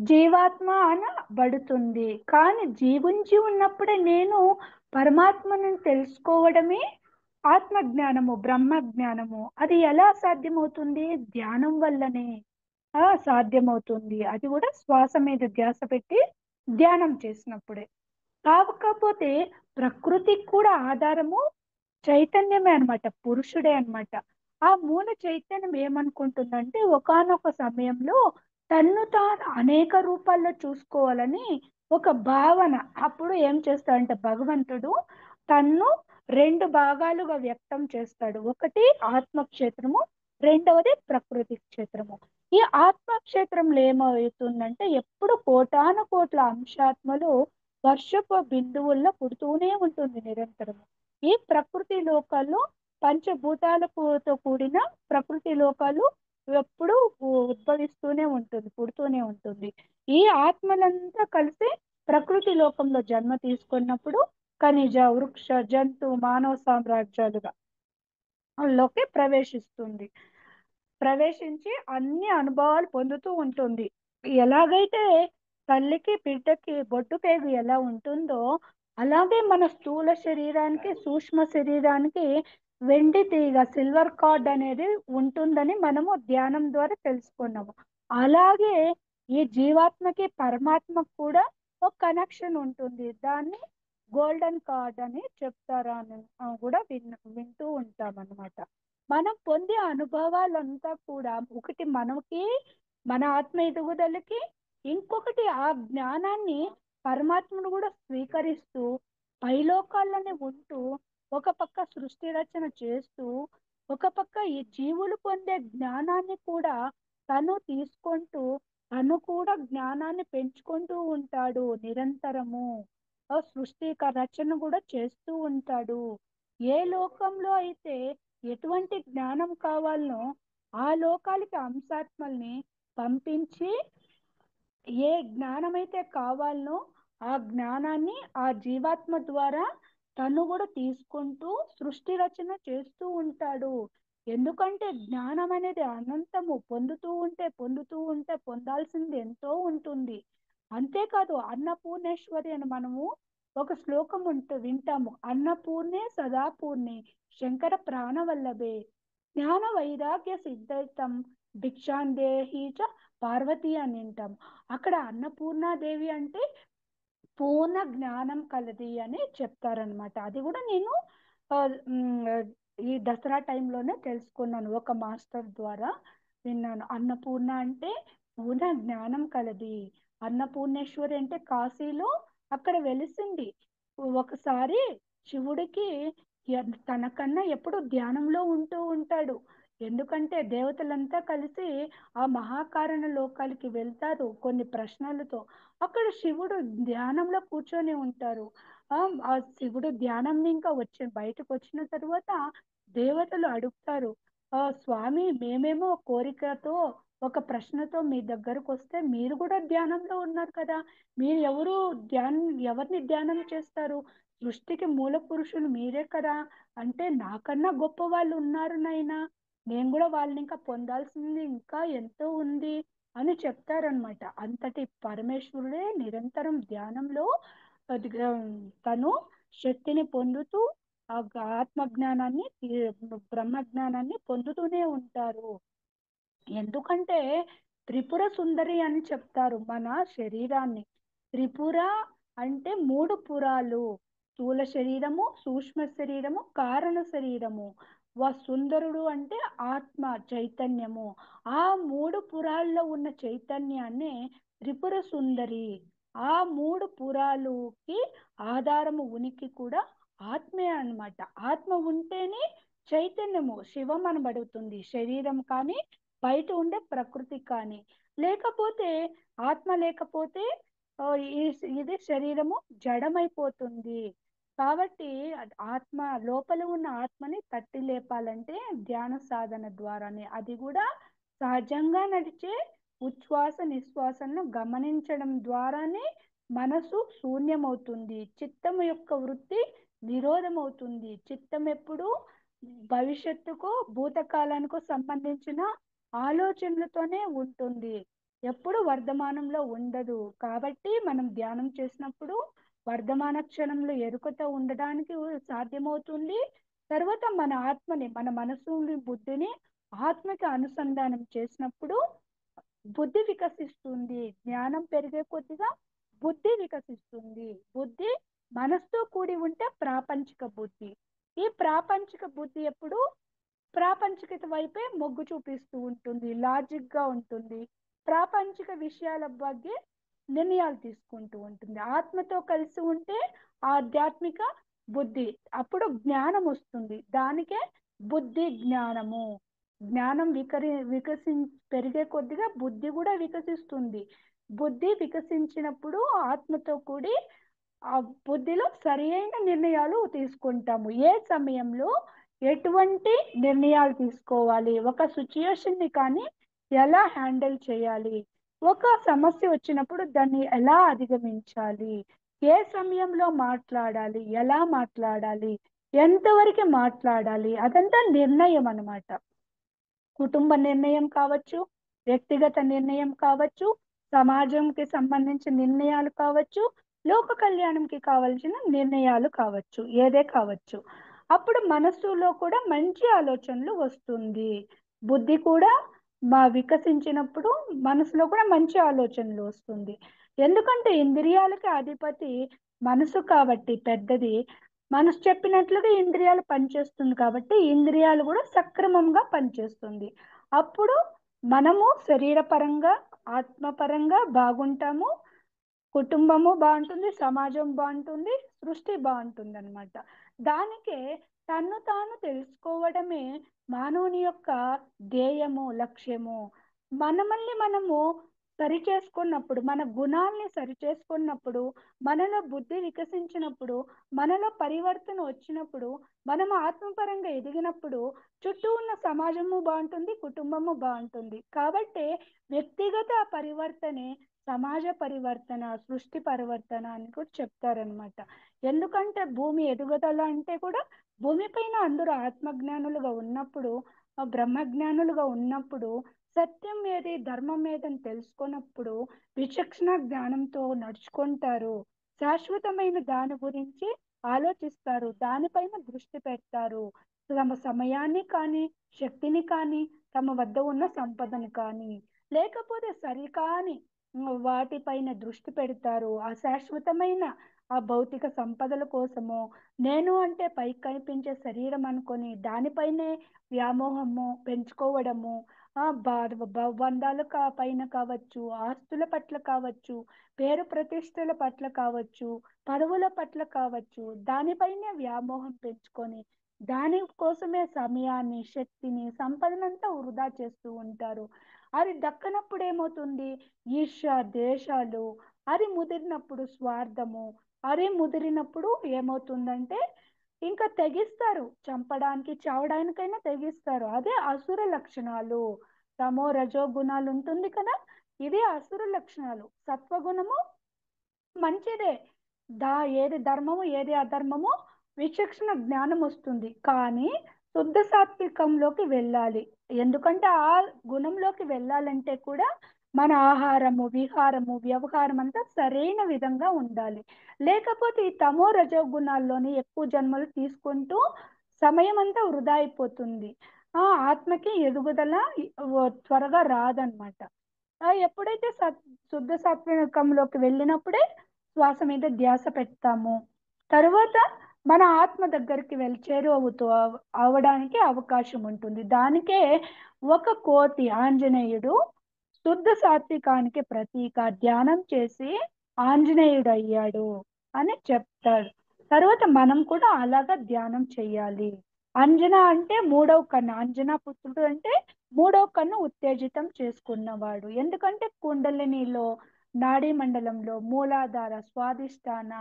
జీవాత్మ అనబడుతుంది. కానీ జీవించి ఉన్నప్పుడే నేను పరమాత్మను తెలుసుకోవడమే ఆత్మ జ్ఞానము, బ్రహ్మ జ్ఞానము. అది ఎలా సాధ్యమవుతుంది? ధ్యానం వల్లనే సాధ్యమవుతుంది. అది కూడా శ్వాస మీద ధ్యాస పెట్టి ధ్యానం చేసినప్పుడే. కాకపోతే ప్రకృతికి కూడా ఆధారము చైతన్యమే అన్నమాట, పురుషుడే అన్నమాట. ఆ మూల చైతన్యం ఏమనుకుంటుందంటే ఒకానొక సమయంలో తన్ను తాను అనేక రూపాల్లో చూసుకోవాలని ఒక భావన. అప్పుడు ఏం చేస్తాడంటే భగవంతుడు తన్ను రెండు భాగాలుగా వ్యక్తం చేస్తాడు. ఒకటి ఆత్మక్షేత్రము, రెండవది ప్రకృతి క్షేత్రము. ఈ ఆత్మక్షేత్రంలో ఏమవుతుందంటే ఎప్పుడు కోటాను కోట్ల అంశాత్మలు వర్షపు బిందువుల్లో పుడుతూనే ఉంటుంది నిరంతరము. ఈ ప్రకృతి లోకాల్లో పంచభూతాలతో కూడిన ప్రకృతి లోకాలు ఎప్పుడు ఉద్భవిస్తూనే ఉంటుంది, పుడుతూనే ఉంటుంది. ఈ ఆత్మలంతా కలిసి ప్రకృతి లోకంలో జన్మ తీసుకున్నప్పుడు ఖనిజ, వృక్ష, జంతు, మానవ సామ్రాజ్యాలుగా లోకి ప్రవేశిస్తుంది. ప్రవేశించి అన్ని అనుభవాలు పొందుతూ ఉంటుంది. ఎలాగైతే తల్లికి బిడ్డకి బొడ్డు పేగు ఎలా ఉంటుందో అలాగే మన స్థూల శరీరానికి సూక్ష్మ శరీరానికి వెండి తీగ సిల్వర్ కార్డ్ అనేది ఉంటుందని మనము ధ్యానం ద్వారా తెలుసుకున్నాము. అలాగే ఈ జీవాత్మకి పరమాత్మకు కూడా ఒక కనెక్షన్ ఉంటుంది. దాన్ని గోల్డెన్ కార్డ్ అని చెప్తారా అని కూడా వింటూ ఉంటాం అన్నమాట. మనం పొందే అనుభవాలంతా కూడా ఒకటి మనకి మన ఆత్మ ఎదుగుదలకి, ఇంకొకటి ఆ జ్ఞానాన్ని పరమాత్మను కూడా స్వీకరిస్తూ పైలోకాల్లోనే ఉంటూ ఒక పక్క సృష్టి రచన చేస్తూ ఒక పక్క ఈ జీవులు పొందే జ్ఞానాన్ని కూడా తను తీసుకుంటూ తను కూడా జ్ఞానాన్ని పెంచుకుంటూ ఉంటాడు నిరంతరము. ఆ సృష్టి రచన కూడా చేస్తూ ఉంటాడు. ఏ లోకంలో అయితే ఎటువంటి జ్ఞానం కావాలనో ఆ లోకాలకి అంశాత్మల్ని పంపించి ఏ జ్ఞానమైతే కావాలనో ఆ జ్ఞానాన్ని ఆ జీవాత్మ ద్వారా తను కూడా తీసుకుంటూ సృష్టి రచన చేస్తూ ఉంటాడు. ఎందుకంటే జ్ఞానం అనేది అనంతము, పొందుతూ ఉంటే పొందాల్సింది ఎంతో ఉంటుంది. అంతేకాదు అన్నపూర్ణేశ్వరి అని మనము ఒక శ్లోకం వింటాము. అన్నపూర్ణే సదాపూర్ణే శంకర ప్రాణవల్లభే జ్ఞాన వైరాగ్య సిద్ధైతం భిక్షాందేహి చ పార్వతి అని వింటాం. అక్కడ అన్నపూర్ణాదేవి అంటే పూర్ణ జ్ఞానం కలది అని చెప్తారనమాట. అది కూడా నేను ఆ, ఉమ్, ఈ దసరా టైంలోనే తెలుసుకున్నాను, ఒక మాస్టర్ ద్వారా విన్నాను. అన్నపూర్ణ అంటే పూర్ణ జ్ఞానం కలది. అన్నపూర్ణేశ్వరి అంటే కాశీలో అక్కడ వెలిసింది. ఒకసారి శివుడికి తనకన్నా ఎప్పుడు ధ్యానంలో ఉంటూ ఉంటాడు. ఎందుకంటే దేవతలంతా కలిసి ఆ మహాకారణ లోకాలకి వెళ్తారు కొన్ని ప్రశ్నలతో. అక్కడ శివుడు ధ్యానంలో కూర్చొని ఉంటారు. ఆ ఆ శివుడు ధ్యానం ఇంకా బయటకు వచ్చిన తర్వాత దేవతలు అడుగుతారు, స్వామి మేమేమో కోరికతో ఒక ప్రశ్నతో మీ దగ్గరకు వస్తే మీరు కూడా ధ్యానంలో ఉన్నారు కదా, మీరు ఎవరిని ధ్యానం చేస్తారు, సృష్టికి మూల పురుషులు మీరే కదా, అంటే నాకన్నా గొప్ప వాళ్ళు ఉన్నారు నాయనా, నేను కూడా వాళ్ళని ఇంకా పొందాల్సింది ఇంకా ఎంతో ఉంది అని చెప్తారనమాట. అంతటి పరమేశ్వరుడే నిరంతరం ధ్యానంలో అది, తను శక్తిని పొందుతూ ఆ ఆత్మ జ్ఞానాన్ని బ్రహ్మ జ్ఞానాన్ని పొందుతూనే ఉంటారు. ఎందుకంటే త్రిపుర సుందరి అని చెప్తారు మన శరీరాన్ని. త్రిపుర అంటే మూడు పురాలు: స్థూల శరీరము, సూక్ష్మ శరీరము, కారణ శరీరము. సుందరుడు అంటే ఆత్మ చైతన్యము. ఆ మూడు పురాల్లో ఉన్న చైతన్యాన్ని త్రిపుర సుందరి. ఆ మూడు పురాలుకి ఆధారము ఉనికి కూడా ఆత్మే అన్నమాట. ఆత్మ ఉంటేనే చైతన్యము శివం అనబడుతుంది. శరీరం కానీ బయట ఉండే ప్రకృతి కానీ లేకపోతే, ఆత్మ లేకపోతే ఆ, ఇది శరీరము జడమైపోతుంది. కాబట్టి ఆత్మ లోపల ఉన్న ఆత్మని తట్టి లేపాలంటే ధ్యాన సాధన ద్వారానే. అది కూడా సహజంగా నడిచే ఉచ్ఛ్వాస నిశ్వాసను గమనించడం ద్వారానే మనసు శూన్యమవుతుంది. చిత్తము యొక్క వృత్తి నిరోధమవుతుంది. చిత్తం ఎప్పుడు భవిష్యత్తుకు భూతకాలానికో సంబంధించిన ఆలోచనలతోనే ఉంటుంది, ఎప్పుడు వర్ధమానంలో ఉండదు. కాబట్టి మనం ధ్యానం చేసినప్పుడు వర్ధమాన క్షణంలో ఎరుకతో ఉండడానికి సాధ్యమవుతుంది. తర్వాత మన ఆత్మని, మన మనసుని, బుద్ధిని ఆత్మకి అనుసంధానం చేసినప్పుడు బుద్ధి వికసిస్తుంది. జ్ఞానం పెరిగే కొద్దిగా బుద్ధి వికసిస్తుంది. బుద్ధి మనసుతో కూడి ఉంటే ప్రాపంచిక బుద్ధి. ఈ ప్రాపంచిక బుద్ధి ఎప్పుడు ప్రాపంచికత వైపే మొగ్గు చూపిస్తూ ఉంటుంది, లాజిక్ గా ఉంటుంది. ప్రాపంచిక విషయాల ಬಗ್ಗೆ నిర్ణయాలు తీసుకుంటూ ఉంటుంది. ఆత్మతో కలిసి ఉంటే ఆధ్యాత్మిక బుద్ధి, అప్పుడు జ్ఞానం వస్తుంది. దానికే బుద్ధి జ్ఞానము. జ్ఞానం వికసి పెరిగే కొద్దిగా బుద్ధి కూడా వికసిస్తుంది. బుద్ధి వికసించినప్పుడు ఆత్మతో కూడి ఆ బుద్ధిలో సరి అయిన నిర్ణయాలు తీసుకుంటాము. ఏ సమయంలో ఎటువంటి నిర్ణయాలు తీసుకోవాలి, ఒక సిచ్యుయేషన్ ని కానీ ఎలా హ్యాండిల్ చేయాలి, ఒక సమస్య వచ్చినప్పుడు దాన్ని ఎలా అధిగమించాలి, ఏ సమయంలో మాట్లాడాలి, ఎలా మాట్లాడాలి, ఎంతవరకు మాట్లాడాలి, అదంతా నిర్ణయం అన్నమాట. కుటుంబ నిర్ణయం కావచ్చు, వ్యక్తిగత నిర్ణయం కావచ్చు, సమాజంకి సంబంధించిన నిర్ణయాలు కావచ్చు, లోక కళ్యాణంకి కావలసిన నిర్ణయాలు కావచ్చు, ఏదే కావచ్చు. అప్పుడు మనస్సులో కూడా మంచి ఆలోచనలు వస్తుంది. బుద్ధి కూడా వికసించినప్పుడు మనసులో కూడా మంచి ఆలోచనలు వస్తుంది. ఎందుకంటే ఇంద్రియాలకి అధిపతి మనసు కాబట్టి పెద్దది. మనసు చెప్పినట్లుగా ఇంద్రియాలు పనిచేస్తుంది కాబట్టి ఇంద్రియాలు కూడా సక్రమంగా పనిచేస్తుంది. అప్పుడు మనము శరీరపరంగా ఆత్మపరంగా బాగుంటాము, కుటుంబము బాగుంటుంది, సమాజం బాగుంటుంది, సృష్టి బాగుంటుంది అనమాట. దానికే తన్ను తాను తెలుసుకోవడమే మానవుని యొక్క ధ్యేయము, లక్ష్యము. మనమల్ని మనము సరి చేసుకున్నప్పుడు, మన గుణాల్ని సరి చేసుకున్నప్పుడు, మనలో బుద్ధి వికసించినప్పుడు, మనలో పరివర్తన వచ్చినప్పుడు, మనం ఆత్మపరంగా ఎదిగినప్పుడు చుట్టూ ఉన్న సమాజము బాగుంటుంది, కుటుంబము బాగుంటుంది. కాబట్టి వ్యక్తిగత పరివర్తనే సమాజ పరివర్తన, సృష్టి పరివర్తన అని కూడా చెప్తారనమాట. ఎందుకంటే భూమి ఎదుగుదల అంటే కూడా భూమిపైన అందరూ ఆత్మజ్ఞానులుగా ఉన్నప్పుడు, బ్రహ్మజ్ఞానులుగా ఉన్నప్పుడు, సత్యం ఏది ధర్మం ఏదని తెలుసుకున్నప్పుడు విచక్షణ జ్ఞానంతో నడుచుకుంటారు. శాశ్వతమైన దాని గురించి ఆలోచిస్తారు, దానిపైన దృష్టి పెడతారు. తమ సమయాన్ని కానీ, శక్తిని కానీ, తమ వద్ద ఉన్న సంపదను కానీ, లేకపోతే సరికాని వాటిపైన దృష్టి పెడతారు. ఆ శాశ్వతమైన ఆ భౌతిక సంపదల కోసము, నేను అంటే పైకి కనిపించే శరీరం అనుకొని దానిపైనే వ్యామోహము పెంచుకోవడము, బంధాల పైన కావచ్చు, ఆస్తుల పట్ల కావచ్చు, పేరు ప్రతిష్టల పట్ల కావచ్చు, పదవుల పట్ల కావచ్చు, దానిపైనే వ్యామోహం పెంచుకొని దాని కోసమే సమయాన్ని, శక్తిని, సంపదనంతా వృధా చేస్తూ ఉంటారు. అది దక్కనప్పుడు ఏమవుతుంది? ఈర్ష్య, దేశాలు. అది ముదిరినప్పుడు స్వార్థము. అది ముదిరినప్పుడు ఏమవుతుందంటే ఇంకా తెగిస్తారు, చంపడానికి చావడానికైనా తెగిస్తారు. అదే అసుర లక్షణాలు. తమో రజో గుణాలు ఉంటుంది కదా, ఇది అసుర లక్షణాలు. సత్వగుణము మంచిదే. ఏది ధర్మము ఏది అధర్మము విచక్షణ జ్ఞానం వస్తుంది. కానీ శుద్ధ సాత్వికంలోకి వెళ్ళాలి. ఎందుకంటే ఆ గుణంలోకి వెళ్ళాలంటే కూడా మన ఆహారము, విహారము, వ్యవహారం అంతా సరైన విధంగా ఉండాలి. లేకపోతే ఈ తమో రజో గుణాల్లోని ఎక్కువ జన్మలు తీసుకుంటూ సమయం అంతా వృధా అయిపోతుంది. ఆత్మకి ఎదుగుదల త్వరగా రాదనమాట. ఎప్పుడైతే శుద్ధ సాత్వికంలోకి వెళ్ళినప్పుడే శ్వాస మీద ధ్యాస పెడతాము. తరువాత మన ఆత్మ దగ్గరికి చేరువవుతూ అవడానికి అవకాశం ఉంటుంది. దానికే ఒక కోతి ఆంజనేయుడు శుద్ధ సాత్వికానికి ప్రతీక, ధ్యానం చేసి ఆంజనేయుడు అయ్యాడు అని చెప్తాడు. తర్వాత మనం కూడా అలాగా ధ్యానం చెయ్యాలి. అంజన అంటే మూడవ కన్ను, అంజనా పుత్రుడు అంటే మూడవ కన్ను ఉత్తేజితం చేసుకున్నవాడు. ఎందుకంటే కుండలినిలో, నాడీ మండలంలో మూలాధార, స్వాదిష్టాన,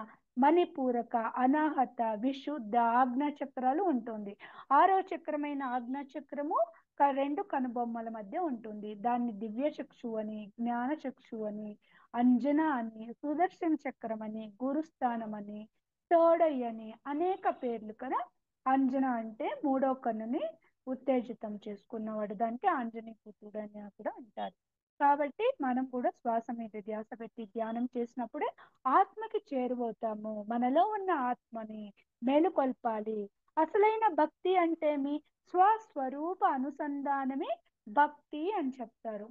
మణిపూరక, అనాహత, విశుద్ధ, ఆజ్ఞా చక్రాలు ఉంటుంది. ఆరో చక్రమైన ఆజ్ఞా చక్రము రెండు కనుబొమ్మల మధ్య ఉంటుంది. దాన్ని దివ్య చక్షు అని, జ్ఞాన చక్షు అని, అంజన అని, సుదర్శన చక్రం అని, గురుస్థానం అని, తోడయ్య అని అనేక పేర్లు కదా. అంజన అంటే మూడో కన్నుని ఉత్తేజితం చేసుకున్నవాడు, దానికి ఆంజనేయ పుత్రుడు అని కూడా అంటారు. కాబట్టి మనం కూడా శ్వాస మీద ధ్యాస పెట్టి ధ్యానం చేసినప్పుడే ఆత్మకి చేరువవుతాము. మనలో ఉన్న ఆత్మని మేలుకొల్పాలి. అసలైన భక్తి అంటే మీ స్వస్వరూప అనుసంధానమే భక్తి అని చెప్తారు.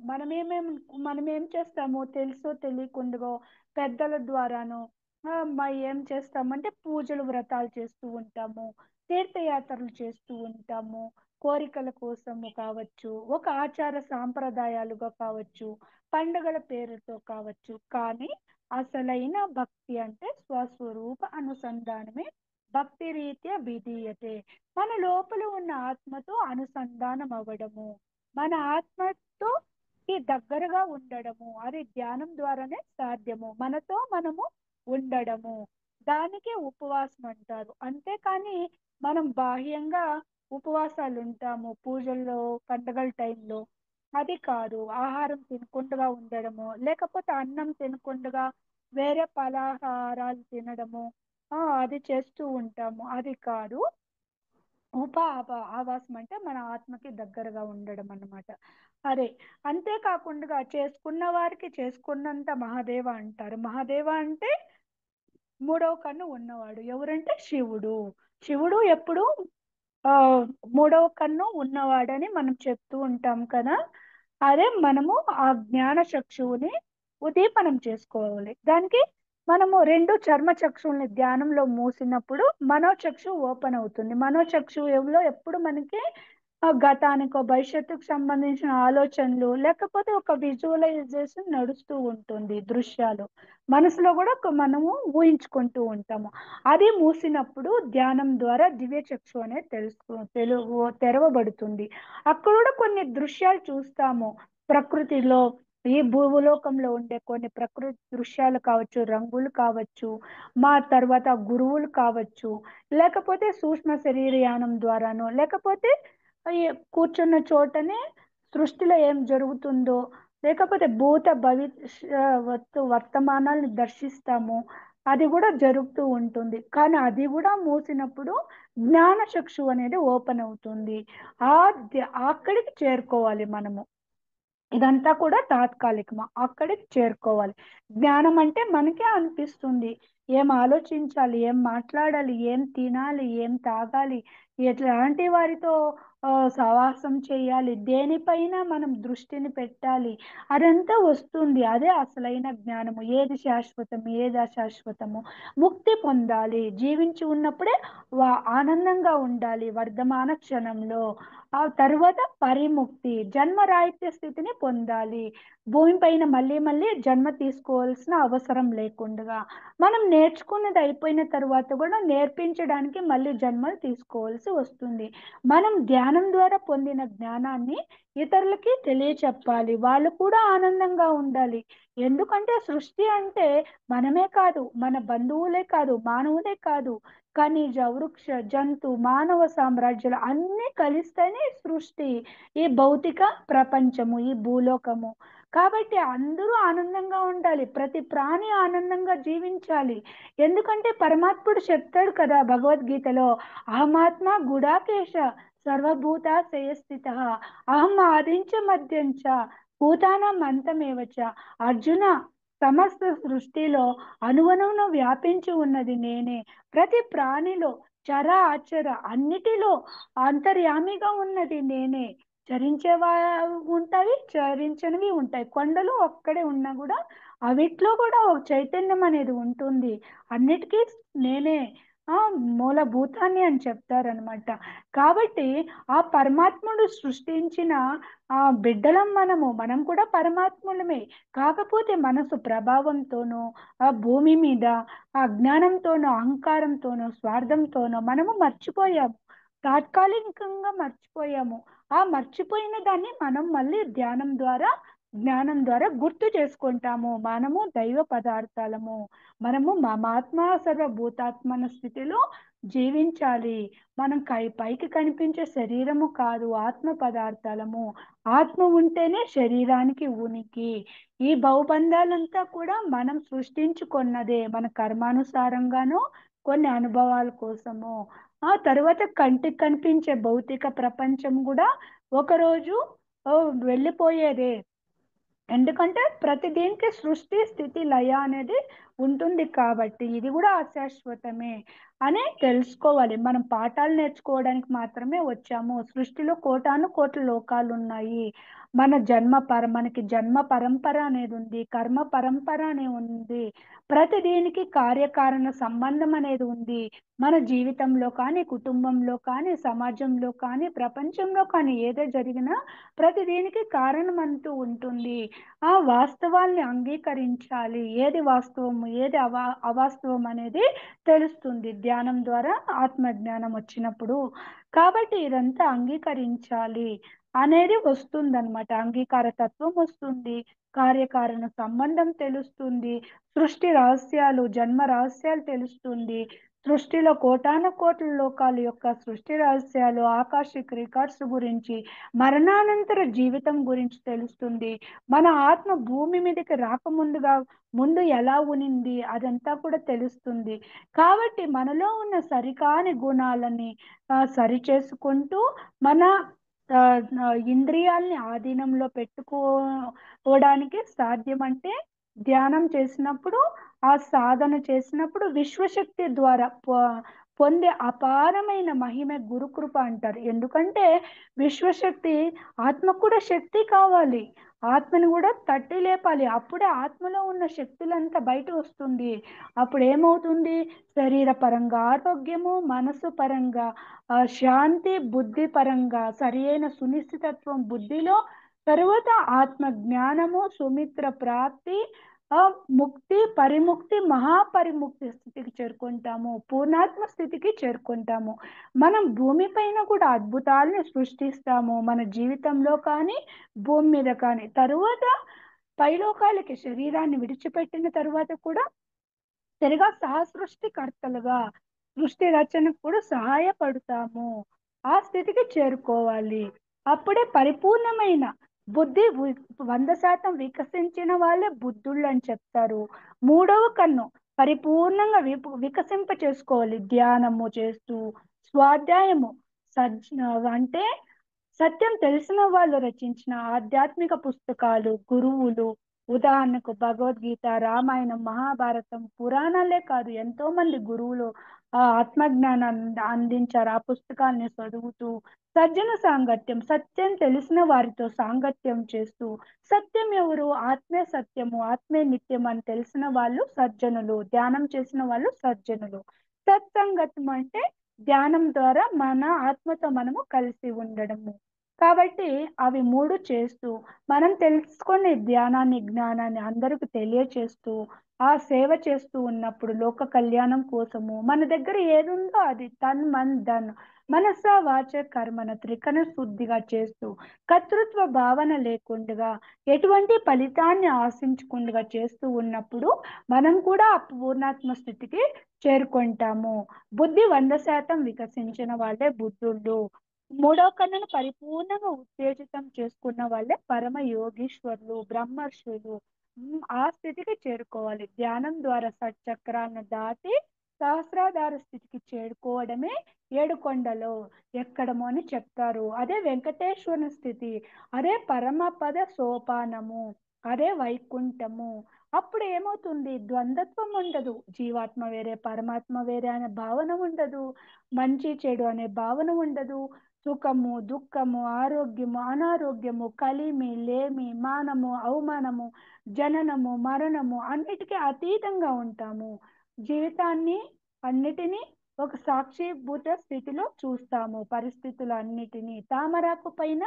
మనం ఏం చేస్తాము, తెలుసో తెలియకుండా పెద్దల ద్వారానో ఏం చేస్తామంటే పూజలు వ్రతాలు చేస్తూ ఉంటాము, తీర్థయాత్రలు చేస్తూ ఉంటాము, కోరికల కోసము కావచ్చు, ఒక ఆచార సాంప్రదాయాలుగా కావచ్చు, పండుగల పేరుతో కావచ్చు. కానీ అసలైన భక్తి అంటే స్వస్వరూప అనుసంధానమే భక్తి రీత్యా విధీయతే. మన లోపల ఉన్న ఆత్మతో అనుసంధానం అవ్వడము, మన ఆత్మతో దగ్గరగా ఉండడము, అది ధ్యానం ద్వారానే సాధ్యము. మనతో మనము ఉండడము, దానికే ఉపవాసం అంటారు. అంతేకాని మనం బాహ్యంగా ఉపవాసాలు ఉంటాము పూజల్లో, పండగల టైంలో, అది కాదు. ఆహారం తినకుండా ఉండడము, లేకపోతే అన్నం తినకుండా వేరే పలహారాలు తినడము, అది చేస్తూ ఉంటాము, అది కాదు. ఆవాసం అంటే మన ఆత్మకి దగ్గరగా ఉండడం అన్నమాట. అదే. అంతేకాకుండా చేసుకున్న వారికి చేసుకున్నంత మహాదేవ అంటారు. మహాదేవ అంటే మూడవ కన్ను ఉన్నవాడు. ఎవరంటే శివుడు. శివుడు ఎప్పుడు ఆ మూడవ కన్ను ఉన్నవాడని మనం చెప్తూ ఉంటాం కదా. అదే మనము ఆ జ్ఞాన చక్షువుని ఉద్దీపనం చేసుకోవాలి. దానికి మనము రెండు చర్మ చక్షువుల్ని ధ్యానంలో మూసినప్పుడు మనోచక్షు ఓపెన్ అవుతుంది. మనోచక్షువులో ఎప్పుడు మనకి గతానికో భవిష్యత్తుకు సంబంధించిన ఆలోచనలు, లేకపోతే ఒక విజువలైజేషన్ నడుస్తూ ఉంటుంది. దృశ్యాలు మనసులో కూడా మనము ఊహించుకుంటూ ఉంటాము. అది మూసినప్పుడు ధ్యానం ద్వారా దివ్య చక్షు అనేది తెరవబడుతుంది. అక్కడ కూడా కొన్ని దృశ్యాలు చూస్తాము. ప్రకృతిలో, ఈ భూలోకంలో ఉండే కొన్ని ప్రకృతి దృశ్యాలు కావచ్చు, రంగులు కావచ్చు, మా తర్వాత గురువులు కావచ్చు, లేకపోతే సూక్ష్మ శరీరయానం ద్వారానో, లేకపోతే ఈ కూర్చున్న చోటనే సృష్టిలో ఏం జరుగుతుందో, లేకపోతే భూత భవిష్యత్తు వర్తమానాలను దర్శిస్తాము. అది కూడా జరుగుతూ ఉంటుంది. కానీ అది కూడా మూసినప్పుడు జ్ఞాన చక్షు అనేది ఓపెన్ అవుతుంది. ఆ అక్కడికి చేరుకోవాలి మనము. ఇదంతా కూడా తాత్కాలికమా, అక్కడికి చేరుకోవాలి. జ్ఞానం అంటే మనకే అనిపిస్తుంది ఏం ఆలోచించాలి, ఏం మాట్లాడాలి, ఏం తినాలి, ఏం తాగాలి, ఎట్లాంటి వారితో సహవాసం చేయాలి, దేనిపైన మనం దృష్టిని పెట్టాలి, అదంతా వస్తుంది. అదే అసలైన జ్ఞానము. ఏది శాశ్వతం, ఏది అశాశ్వతము, ముక్తి పొందాలి. జీవించి ఉన్నప్పుడే ఆనందంగా ఉండాలి వర్ధమాన క్షణంలో. ఆ తర్వాత పరిముక్తి, జన్మరాహిత్య స్థితిని పొందాలి. భూమి పైన మళ్ళీ మళ్ళీ జన్మ తీసుకోవాల్సిన అవసరం లేకుండా, మనం నేర్చుకున్నది అయిపోయిన తర్వాత కూడా నేర్పించడానికి మళ్ళీ జన్మలు తీసుకోవాల్సి వస్తుంది. మనం ధ్యానం ద్వారా పొందిన జ్ఞానాన్ని ఇతరులకి తెలియచెప్పాలి. వాళ్ళు కూడా ఆనందంగా ఉండాలి. ఎందుకంటే సృష్టి అంటే మనమే కాదు, మన బంధువులే కాదు, మానవులే కాదు, ఖనిజ, వృక్ష, జంతు, మానవ సామ్రాజ్యాలు అన్నీ కలిస్తేనే సృష్టి, ఈ భౌతిక ప్రపంచము, ఈ భూలోకము. కాబట్టి అందరూ ఆనందంగా ఉండాలి. ప్రతి ప్రాణి ఆనందంగా జీవించాలి. ఎందుకంటే పరమాత్ముడు చెప్తాడు కదా భగవద్గీతలో, అహమాత్మ గుడాకేశ సర్వభూతాశయ స్థిత, అహం ఆదించ మధ్యంచ భూతానాం అంతమేవచ. అర్జున, సమస్త సృష్టిలో అణువణువున వ్యాపించి ఉన్నది నేనే. ప్రతి ప్రాణిలో, చర అచర అన్నిటిలో అంతర్యామిగా ఉన్నది నేనే. చరించేవా ఉంటాయి, చరించనివి ఉంటాయి. కొండలు ఒక్కడే ఉన్నా కూడా అవిట్లో కూడా ఒక చైతన్యం అనేది ఉంటుంది. అన్నిటికీ నేనే మూలభూతాన్ని అని చెప్తారనమాట. కాబట్టి ఆ పరమాత్ముడు సృష్టించిన బిడ్డలం మనం కూడా పరమాత్ములమే. కాకపోతే మనసు ప్రభావంతోనో, ఆ భూమి మీద అజ్ఞానంతోనో, అహంకారంతోనో, స్వార్థంతోనో మనము మర్చిపోయాము. తాత్కాలికంగా మర్చిపోయాము. ఆ మర్చిపోయిన దాన్ని మనం మళ్ళీ ధ్యానం ద్వారా, జ్ఞానం ద్వారా గుర్తు చేసుకుంటాము. మనము దైవ పదార్థాలము, మనము మమాత్మ సర్వభూతాత్మన స్థితిలో జీవించాలి. మనం పైకి కనిపించే శరీరము కాదు, ఆత్మ పదార్థాలము. ఆత్మ ఉంటేనే శరీరానికి ఉనికి. ఈ భవబంధాలంతా కూడా మనం సృష్టించుకున్నదే, మన కర్మానుసారంగానో, కొన్ని అనుభవాల కోసము. ఆ తర్వాత కంటికి కనిపించే భౌతిక ప్రపంచం కూడా ఒకరోజు వెళ్ళిపోయేదే. ఎందుకంటే ప్రతి దీనికి సృష్టి స్థితి లయ అనేది ఉంటుంది. కాబట్టి ఇది కూడా అశాశ్వతమే. అని తెలుసుకోవాలి. మనం పాఠాలు నేర్చుకోవడానికి మాత్రమే వచ్చాము. సృష్టిలో కోటాను కోట్ల లోకాలు ఉన్నాయి. మనకి జన్మ పరంపర అనేది ఉంది, కర్మ పరంపర అనే ఉంది. ప్రతి దీనికి కార్యకారణ సంబంధం అనేది ఉంది. మన జీవితంలో కానీ, కుటుంబంలో కానీ, సమాజంలో కానీ, ప్రపంచంలో కానీ ఏదో జరిగినా ప్రతి దీనికి కారణం అంటూ ఉంటుంది. ఆ వాస్తవాల్ని అంగీకరించాలి. ఏది వాస్తవము, ఏది అవాస్తవం అనేది తెలుస్తుంది ధ్యానం ద్వారా, ఆత్మ జ్ఞానం వచ్చినప్పుడు. కాబట్టి ఇదంతా అంగీకరించాలి అనేది వస్తుందన్నమాట. అంగీకార తత్వం వస్తుంది, కార్యకారణ సంబంధం తెలుస్తుంది, సృష్టి రహస్యాలు, జన్మ రహస్యాలు తెలుస్తుంది. సృష్టిలో కోటాను కోట్ల లోకాల యొక్క సృష్టి రహస్యాలు, ఆకాశిక్ రికార్డ్స్ గురించి, మరణానంతర జీవితం గురించి తెలుస్తుంది. మన ఆత్మ భూమి మీదకి రాకముందుగా ముందు ఎలా ఉనింది అదంతా కూడా తెలుస్తుంది. కాబట్టి మనలో ఉన్న సరికాని గుణాలని సరి చేసుకుంటూ మన ఆ, ఇంద్రియాల్ని ఆధీనంలో పెట్టుకోవడానికి సాధ్యం. అంటే ధ్యానం చేసినప్పుడు, ఆ సాధన చేసినప్పుడు విశ్వశక్తి ద్వారా పొందే అపారమైన మహిమ గురుకృప అంటారు. ఎందుకంటే విశ్వశక్తి, ఆత్మకు కూడా శక్తి కావాలి, ఆత్మని కూడా తట్టి లేపాలి. అప్పుడే ఆత్మలో ఉన్న శక్తులంతా బయట వస్తుంది. అప్పుడు ఏమవుతుంది? శరీర పరంగా ఆరోగ్యము, మనసు పరంగా శాంతి, బుద్ధి పరంగా సరి అయిన సునిశ్చితత్వం బుద్ధిలో, తరువాత ఆత్మ జ్ఞానము, సుమిత్ర ప్రాప్తి, ఆ ముక్తి, పరిముక్తి, మహాపరిముక్తి స్థితికి చేరుకుంటాము, పూర్ణాత్మ స్థితికి చేరుకుంటాము. మనం భూమి పైన కూడా అద్భుతాలను సృష్టిస్తాము, మన జీవితంలో కానీ, భూమి మీద కానీ. తరువాత పైలోకాలకి శరీరాన్ని విడిచిపెట్టిన తరువాత కూడా తిరిగా సహసృష్టికర్తలుగా సృష్టి రచనకు కూడా సహాయపడతాము. ఆ స్థితికి చేరుకోవాలి. అప్పుడే పరిపూర్ణమైన బుద్ధి 100% వికసించిన వాళ్ళే బుద్ధుళ్ళు అని చెప్తారు. మూడవ కన్ను పరిపూర్ణంగా వికసింప చేసుకోవాలి ధ్యానము చేస్తూ. స్వాధ్యాయము సజ్ అంటే సత్యం తెలిసిన వాళ్ళు రచించిన ఆధ్యాత్మిక పుస్తకాలు, గురువులు, ఉదాహరణకు భగవద్గీత, రామాయణం, మహాభారతం, పురాణాలే కాదు, ఎంతో మంది గురువులు ఆ ఆత్మజ్ఞానాన్ని అందించారు. ఆ పుస్తకాన్ని చదువుతూ సజ్జన సాంగత్యం, సత్యం తెలిసిన వారితో సాంగత్యం చేస్తూ, సత్యం ఎవరు? ఆత్మే సత్యము, ఆత్మే నిత్యం అని తెలిసిన వాళ్ళు సజ్జనులు, ధ్యానం చేసిన వాళ్ళు సజ్జనులు. సత్సంగత్యం అంటే ధ్యానం ద్వారా మన ఆత్మతో మనము కలిసి ఉండడము. కాబట్టి అవి మూడు చేస్తూ మనం తెలుసుకునే ధ్యానాన్ని, జ్ఞానాన్ని అందరికి తెలియచేస్తూ ఆ సేవ చేస్తూ ఉన్నప్పుడు లోక కళ్యాణం కోసము మన దగ్గర ఏదుందో అది తన్ మన్ ధన్ మనస వాచ కర్మన త్రికరణ శుద్ధిగా చేస్తూ, కర్తృత్వ భావన లేకుండా, ఎటువంటి ఫలితాన్ని ఆశించకుండా చేస్తూ ఉన్నప్పుడు మనం కూడా ఆ పూర్ణాత్మ స్థితికి చేరుకుంటాము. బుద్ధి 100% వికసించిన వాళ్ళే బుద్ధుళ్ళు. మూడో కన్నును పరిపూర్ణంగా ఉత్తేజితం చేసుకున్న వాళ్ళే పరమ యోగీశ్వరులు, బ్రహ్మర్షులు. ఆ స్థితికి చేరుకోవాలి. ధ్యానం ద్వారా షట్చక్రాలను దాటి సహస్రాధార స్థితికి చేరుకోవడమే ఏడుకొండలో ఎక్కడము అని చెప్తారు. అదే వెంకటేశ్వరుని స్థితి, అదే పరమపద సోపానము, అదే వైకుంఠము. అప్పుడు ఏమవుతుంది? ద్వంద్వత్వం ఉండదు. జీవాత్మ వేరే, పరమాత్మ వేరే అనే భావన ఉండదు. మంచి చెడు అనే భావన ఉండదు. సుఖము, దుఃఖము, ఆరోగ్యము, అనారోగ్యము, కలిమి, లేమి, మానము, అవమానము, జననము, మరణము అన్నిటికీ అతీతంగా ఉంటాము. జీవితాన్ని అన్నిటినీ ఒక సాక్షిభూత స్థితిలో చూస్తాము. పరిస్థితులు అన్నిటినీ తామరాకు పైన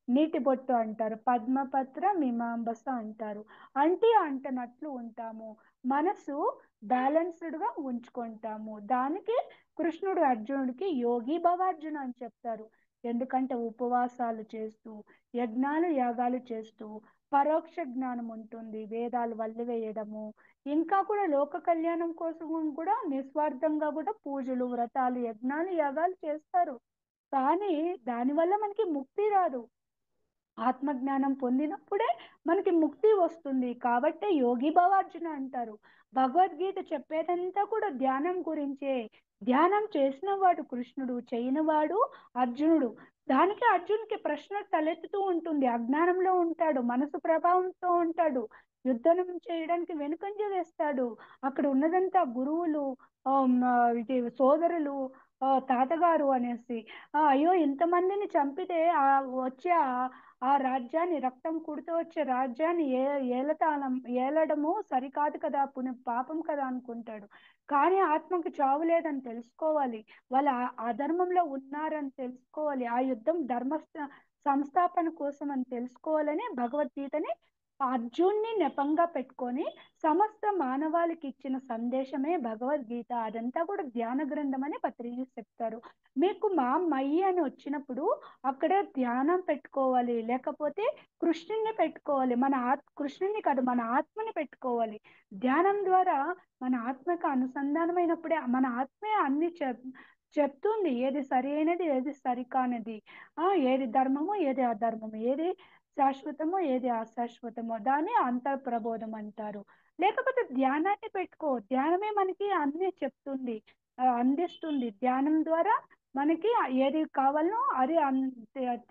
నీటి బొట్టు అంటారు, పద్మపత్ర మీమాంబస అంటారు. అంటి అంటనట్లు ఉంటాము. మనసు బ్యాలెన్స్డ్ గా ఉంచుకుంటాము. దానికి కృష్ణుడు అర్జునుడికి యోగి భవార్జున అని చెప్తారు. ఎందుకంటే ఉపవాసాలు చేస్తూ, యజ్ఞాలు యాగాలు చేస్తూ పరోక్ష జ్ఞానం ఉంటుంది, వేదాలు వల్లివేయడము, ఇంకా కూడా లోక కళ్యాణం కోసం కూడా నిస్వార్థంగా కూడా పూజలు, వ్రతాలు, యజ్ఞాలు యాగాలు చేస్తారు. కానీ దానివల్ల మనకి ముక్తి రాదు. ఆత్మజ్ఞానం పొందినప్పుడే మనకి ముక్తి వస్తుంది. కాబట్టే యోగి భవార్జున అంటారు. భగవద్గీత చెప్పేదంతా కూడా ధ్యానం గురించే. ధ్యానం చేసిన వాడు కృష్ణుడు, చేయనివాడు అర్జునుడు. దానికి అర్జున్కి ప్రశ్న తలెత్తుతూ ఉంటుంది. అజ్ఞానంలో ఉంటాడు, మనసు ప్రభావంతో ఉంటాడు, యుద్ధం చేయడానికి వెనుకంజ వేస్తాడు. అక్కడ ఉన్నదంతా గురువులు, ఇది సోదరులు, తాతగారు అనేసి, అయ్యో ఇంతమందిని చంపితే వచ్చే ఆ రాజ్యాన్ని, రక్తం కుడుతూ వచ్చే రాజ్యాన్ని ఏలతానం ఏలడము సరికాదు కదా, పాపం కదా అనుకుంటాడు. కానీ ఆత్మకు చావు లేదని తెలుసుకోవాలి, వాళ్ళ అధర్మంలో ఉన్నారని తెలుసుకోవాలి, ఆ యుద్ధం సంస్థాపన కోసం అని తెలుసుకోవాలని భగవద్గీతని అర్జున్ని నెపంగా పెట్టుకొని సమస్త మానవాళికి ఇచ్చిన సందేశమే భగవద్గీత. అదంతా కూడా ధ్యాన గ్రంథం అని పత్రిజీ చెప్తారు. మీకు మా మయ్యి అని వచ్చినప్పుడు అక్కడ ధ్యానం పెట్టుకోవాలి, లేకపోతే కృష్ణుని పెట్టుకోవాలి. కృష్ణుని కాదు, మన ఆత్మని పెట్టుకోవాలి. ధ్యానం ద్వారా మన ఆత్మకు అనుసంధానమైనప్పుడే మన ఆత్మే అన్ని చెప్తుంది, ఏది సరి అయినది, ఏది సరికానది, ఏది ధర్మము, ఏది అధర్మము, ఏది శాశ్వతమో, ఏది అశాశ్వతమో, దాన్ని అంతర్ ప్రబోధం అంటారు. లేకపోతే ధ్యానాన్ని పెట్టుకో, ధ్యానమే మనకి అన్ని చెప్తుంది, అందిస్తుంది. ధ్యానం ద్వారా మనకి ఏది కావాలనో అది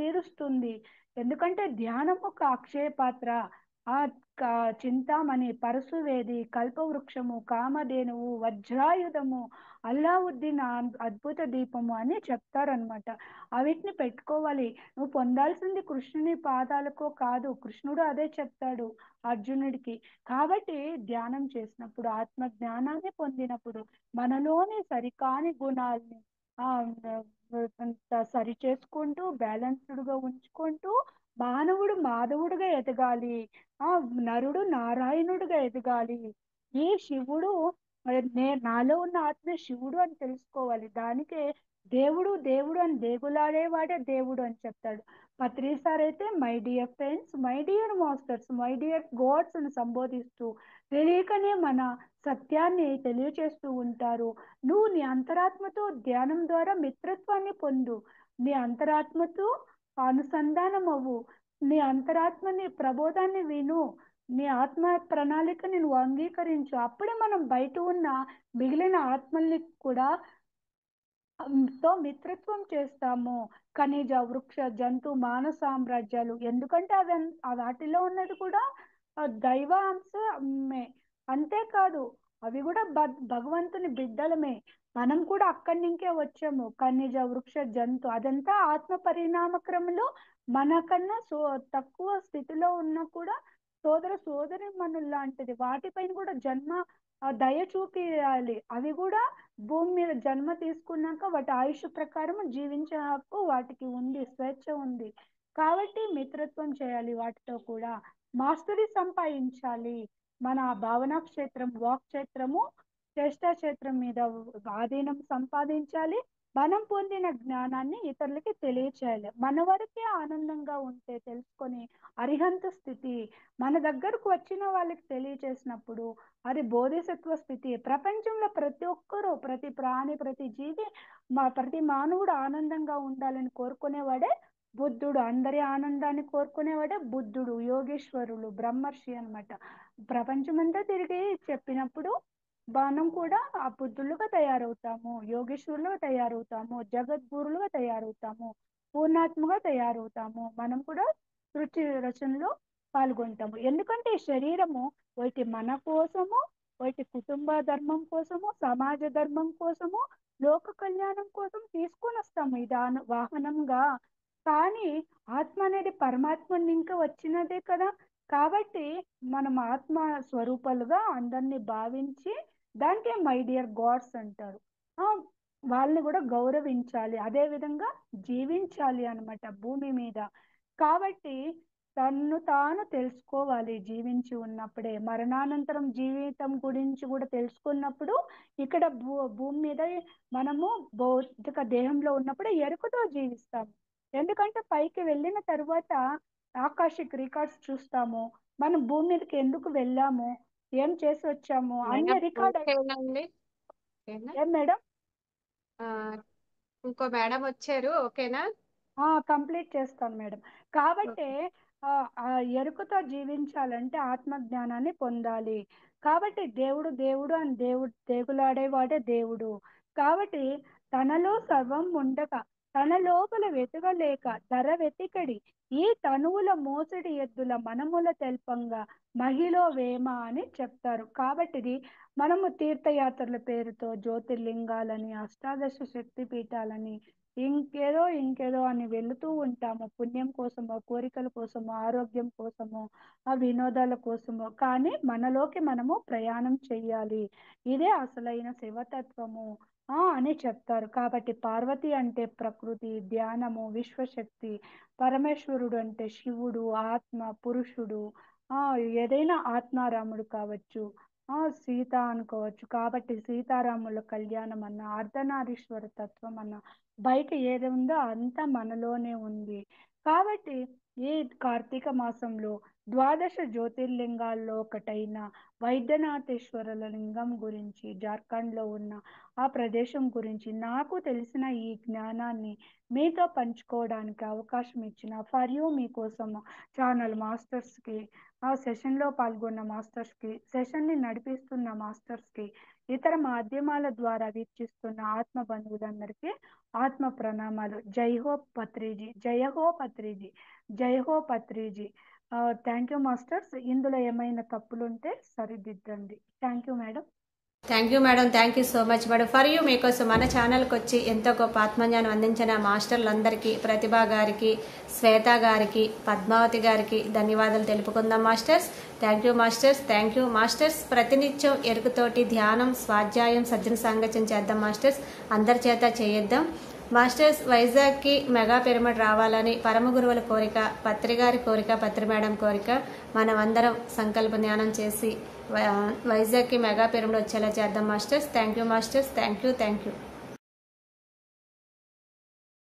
తీరుస్తుంది. ఎందుకంటే ధ్యానం ఒక అక్షయ పాత్ర. ఆ చింతామణి, పరశువేది, కల్పవృక్షము, కామధేనువు, వజ్రాయుధము, అల్లావుద్దీన్ అద్భుత దీపము అని చెప్తారనమాట. వీటిని పెట్టుకోవాలి. నువ్వు పొందాల్సింది కృష్ణుని పాదాలకో కాదు, కృష్ణుడు అదే చెప్తాడు అర్జునుడికి. కాబట్టి ధ్యానం చేసినప్పుడు, ఆత్మ జ్ఞానాన్ని పొందినప్పుడు మనలోని సరికాని గుణాలని సరి చేసుకుంటూ, బ్యాలెన్స్డ్ గా ఉంచుకుంటూ మానవుడు మాధవుడిగా ఎదగాలి, నరుడు నారాయణుడిగా ఎదగాలి. ఈ శివుడు నాలో ఉన్న ఆత్మ శివుడు అని తెలుసుకోవాలి. దానికే దేవుడు దేవుడు అని దేగులాడేవాడే దేవుడు అని చెప్తాడు. పత్రి సార్ అయితే my dear friends, my dear masters, my dear God's అని సంబోధిస్తూ తెలియకనే మన సత్యాన్ని తెలియచేస్తూ ఉంటారు. నువ్వు నీ అంతరాత్మతో ధ్యానం ద్వారా మిత్రత్వాన్ని పొందు, నీ అంతరాత్మతో అనుసంధానం అవ్వు, నీ అంతరాత్మని ప్రబోధాన్ని విను, నీ ఆత్మ ప్రణాళికని నువ్వు అంగీకరించు. అప్పుడే మనం బయట ఉన్న మిగిలిన ఆత్మల్ని కూడా తో మిత్రత్వం చేస్తాము. ఖనిజ, వృక్ష, జంతు, మానవ సామ్రాజ్యాలు, ఎందుకంటే వాటిలో ఉన్నది కూడా దైవ అంశమే. అంతేకాదు అవి కూడా భగవంతుని బిడ్డలమే. మనం కూడా అక్కడి నుంకే వచ్చాము. ఖనిజ, వృక్ష, జంతు అదంతా ఆత్మ పరిణామ క్రమంలో మనకన్నా తక్కువ స్థితిలో ఉన్న కూడా సోదర సోదరి మనుల్లాంటిది. వాటిపైన కూడా జన్మ దయ చూపియాలి. అవి కూడా భూమి మీద జన్మ తీసుకున్నాక వాటి ఆయుష్ ప్రకారం జీవించే హక్కు వాటికి ఉంది, స్వేచ్ఛ ఉంది. కాబట్టి మిత్రత్వం చేయాలి వాటితో కూడా, మాస్టరీ సంపాదించాలి. మన భావనా క్షేత్రం, వాక్ క్షేత్రము, చేష్టా క్షేత్రం మీద ఆధీనం సంపాదించాలి. మనం పొందిన జ్ఞానాన్ని ఇతరులకి తెలియచేయాలి. మన వరకే ఆనందంగా ఉంటే తెలుసుకొని అరిహంత స్థితి మన దగ్గరకు వచ్చిన వాళ్ళకి తెలియచేసినప్పుడు అది బోధిసత్వ స్థితి. ప్రపంచంలో ప్రతి ఒక్కరూ, ప్రతి ప్రాణి, ప్రతి జీవి, ప్రతి మానవుడు ఆనందంగా ఉండాలని కోరుకునేవాడే బుద్ధుడు. అందరి ఆనందాన్ని కోరుకునేవాడే బుద్ధుడు, యోగేశ్వరులు, బ్రహ్మర్షి అన్నమాట. ప్రపంచమంతా తిరిగి చెప్పినప్పుడు మనం కూడా ఆ బుద్ధులుగా తయారవుతాము, యోగేశ్వరులుగా తయారవుతాము, జగద్గురులుగా తయారవుతాము, పూర్ణాత్మగా తయారవుతాము. మనం కూడా సృష్టి రచనలో పాల్గొంటాము. ఎందుకంటే ఈ శరీరము ఒకటి మన కోసము, ఒకటి కుటుంబ ధర్మం కోసము, సమాజ ధర్మం కోసము, లోక కళ్యాణం కోసం తీసుకొని వస్తాము ఈ వాహనంగా. కానీ ఆత్మ అనేది పరమాత్మ ఇంకా వచ్చినదే కదా. కాబట్టి మనం ఆత్మ స్వరూపాలుగా అందరినీ భావించి దానికే మై డియర్ గాడ్స్ అంటారు. ఆ వాళ్ళని కూడా గౌరవించాలి, అదే విధంగా జీవించాలి అన్నమాట భూమి మీద. కాబట్టి తన్ను తాను తెలుసుకోవాలి జీవించి ఉన్నప్పుడే. మరణానంతరం జీవితం గురించి కూడా తెలుసుకున్నప్పుడు ఇక్కడ భూమి మీద మనము భౌతిక దేహంలో ఉన్నప్పుడే ఎరుకతో జీవిస్తాము. ఎందుకంటే పైకి వెళ్ళిన తర్వాత ఆకాశిక్ రికార్డ్స్ చూస్తాము, మనం భూమి మీదకి ఎందుకు వెళ్ళాము, ఏం చేసి వచ్చాము అన్ని మేడం రికార్డ్. ఓకేనండి. ఓకేనా? ఏం మేడం? ఆ, ఇంకో మేడం వచ్చారు, ఓకేనా? కంప్లీట్ చేస్తాను మేడం. కాబట్టి ఆ ఆ ఎరుకతో జీవించాలంటే ఆత్మ జ్ఞానాన్ని పొందాలి. కాబట్టి దేవుడు దేవుడు అని దేవుడు దేగులాడేవాడే దేవుడు. కాబట్టి తనలో సర్వం ఉండగా తన లోపల వెతకలేక ధర వెతికడి ఈ తనువుల మోసడి ఎద్దుల మనముల తెల్పంగా మహిళ వేమ అని చెప్తారు. కాబట్టి ఇది మనము తీర్థయాత్రల పేరుతో జ్యోతిర్లింగాలని, అష్టాదశ శక్తి పీఠాలని, ఇంకేదో అని వెళుతూ ఉంటాము. పుణ్యం కోసమో, కోరికల కోసమో, ఆరోగ్యం కోసమో, ఆ వినోదాల కోసమో. కానీ మనలోకి మనము ప్రయాణం చెయ్యాలి. ఇదే అసలైన శివతత్వము అని చెప్తారు. కాబట్టి పార్వతి అంటే ప్రకృతి, ధ్యానము, విశ్వశక్తి. పరమేశ్వరుడు అంటే శివుడు, ఆత్మ, పురుషుడు. ఆ ఏదైనా ఆత్మారాముడు కావచ్చు, సీత అనుకోవచ్చు. కాబట్టి సీతారాముల కళ్యాణం అన్న, అర్ధనారీశ్వర తత్వం అన్న, బయట ఏది ఉందో అంతా మనలోనే ఉంది. కాబట్టి ఈ కార్తీక మాసంలో ద్వాదశ జ్యోతిర్లింగాల్లో ఒకటైన వైద్యనాథేశ్వరుల లింగం గురించి, జార్ఖండ్లో ఉన్న ఆ ప్రదేశం గురించి నాకు తెలిసిన ఈ జ్ఞానాన్ని మీతో పంచుకోవడానికి అవకాశం ఇచ్చిన ఫర్ యూ మీకోసం ఛానల్ మాస్టర్స్కి, ఆ సెషన్లో పాల్గొన్న మాస్టర్స్కి, సెషన్ని నడిపిస్తున్న మాస్టర్స్కి, ఇతర మాధ్యమాల ద్వారా వీక్షిస్తున్న ఆత్మ బంధువులందరికీ ఆత్మ ప్రణామాలు. జై హో పత్రిజీ, జయ హో పత్రిజీ, జై హో పత్రిజీ. Thank you masters. ఇందులో ఏమైనా తప్పులుంటే సరిదిద్దండి. Thank you madam. Thank you madam, thank you so much madam. For you మీకోసం మన ఛానల్కి వచ్చి ఎంతో గొప్ప ఆత్మజ్ఞానం అందించిన మాస్టర్లందరికీ, ప్రతిభ గారికి, శ్వేత గారికి, పద్మావతి గారికి ధన్యవాదాలు తెలుపుకుందాం masters. Thank you masters, thank you masters. ప్రతినిత్యం ఎరుకుతోటి ధ్యానం, స్వాధ్యాయం, సజ్జన సాంగత్యం చేద్దాం మాస్టర్స్. అందరి చేత చేయిద్దాం మాస్టర్స్. వైజాగ్కి మెగా పిరమిడ్ రావాలని పరమ గురువుల కోరిక, పత్రి గారి కోరిక, పత్రి మేడం కోరిక. మనం అందరం సంకల్ప ధ్యానం చేసి వైజాగ్కి మెగా పిరమిడ్ వచ్చేలా చేద్దాం masters. Thank you masters, thank you.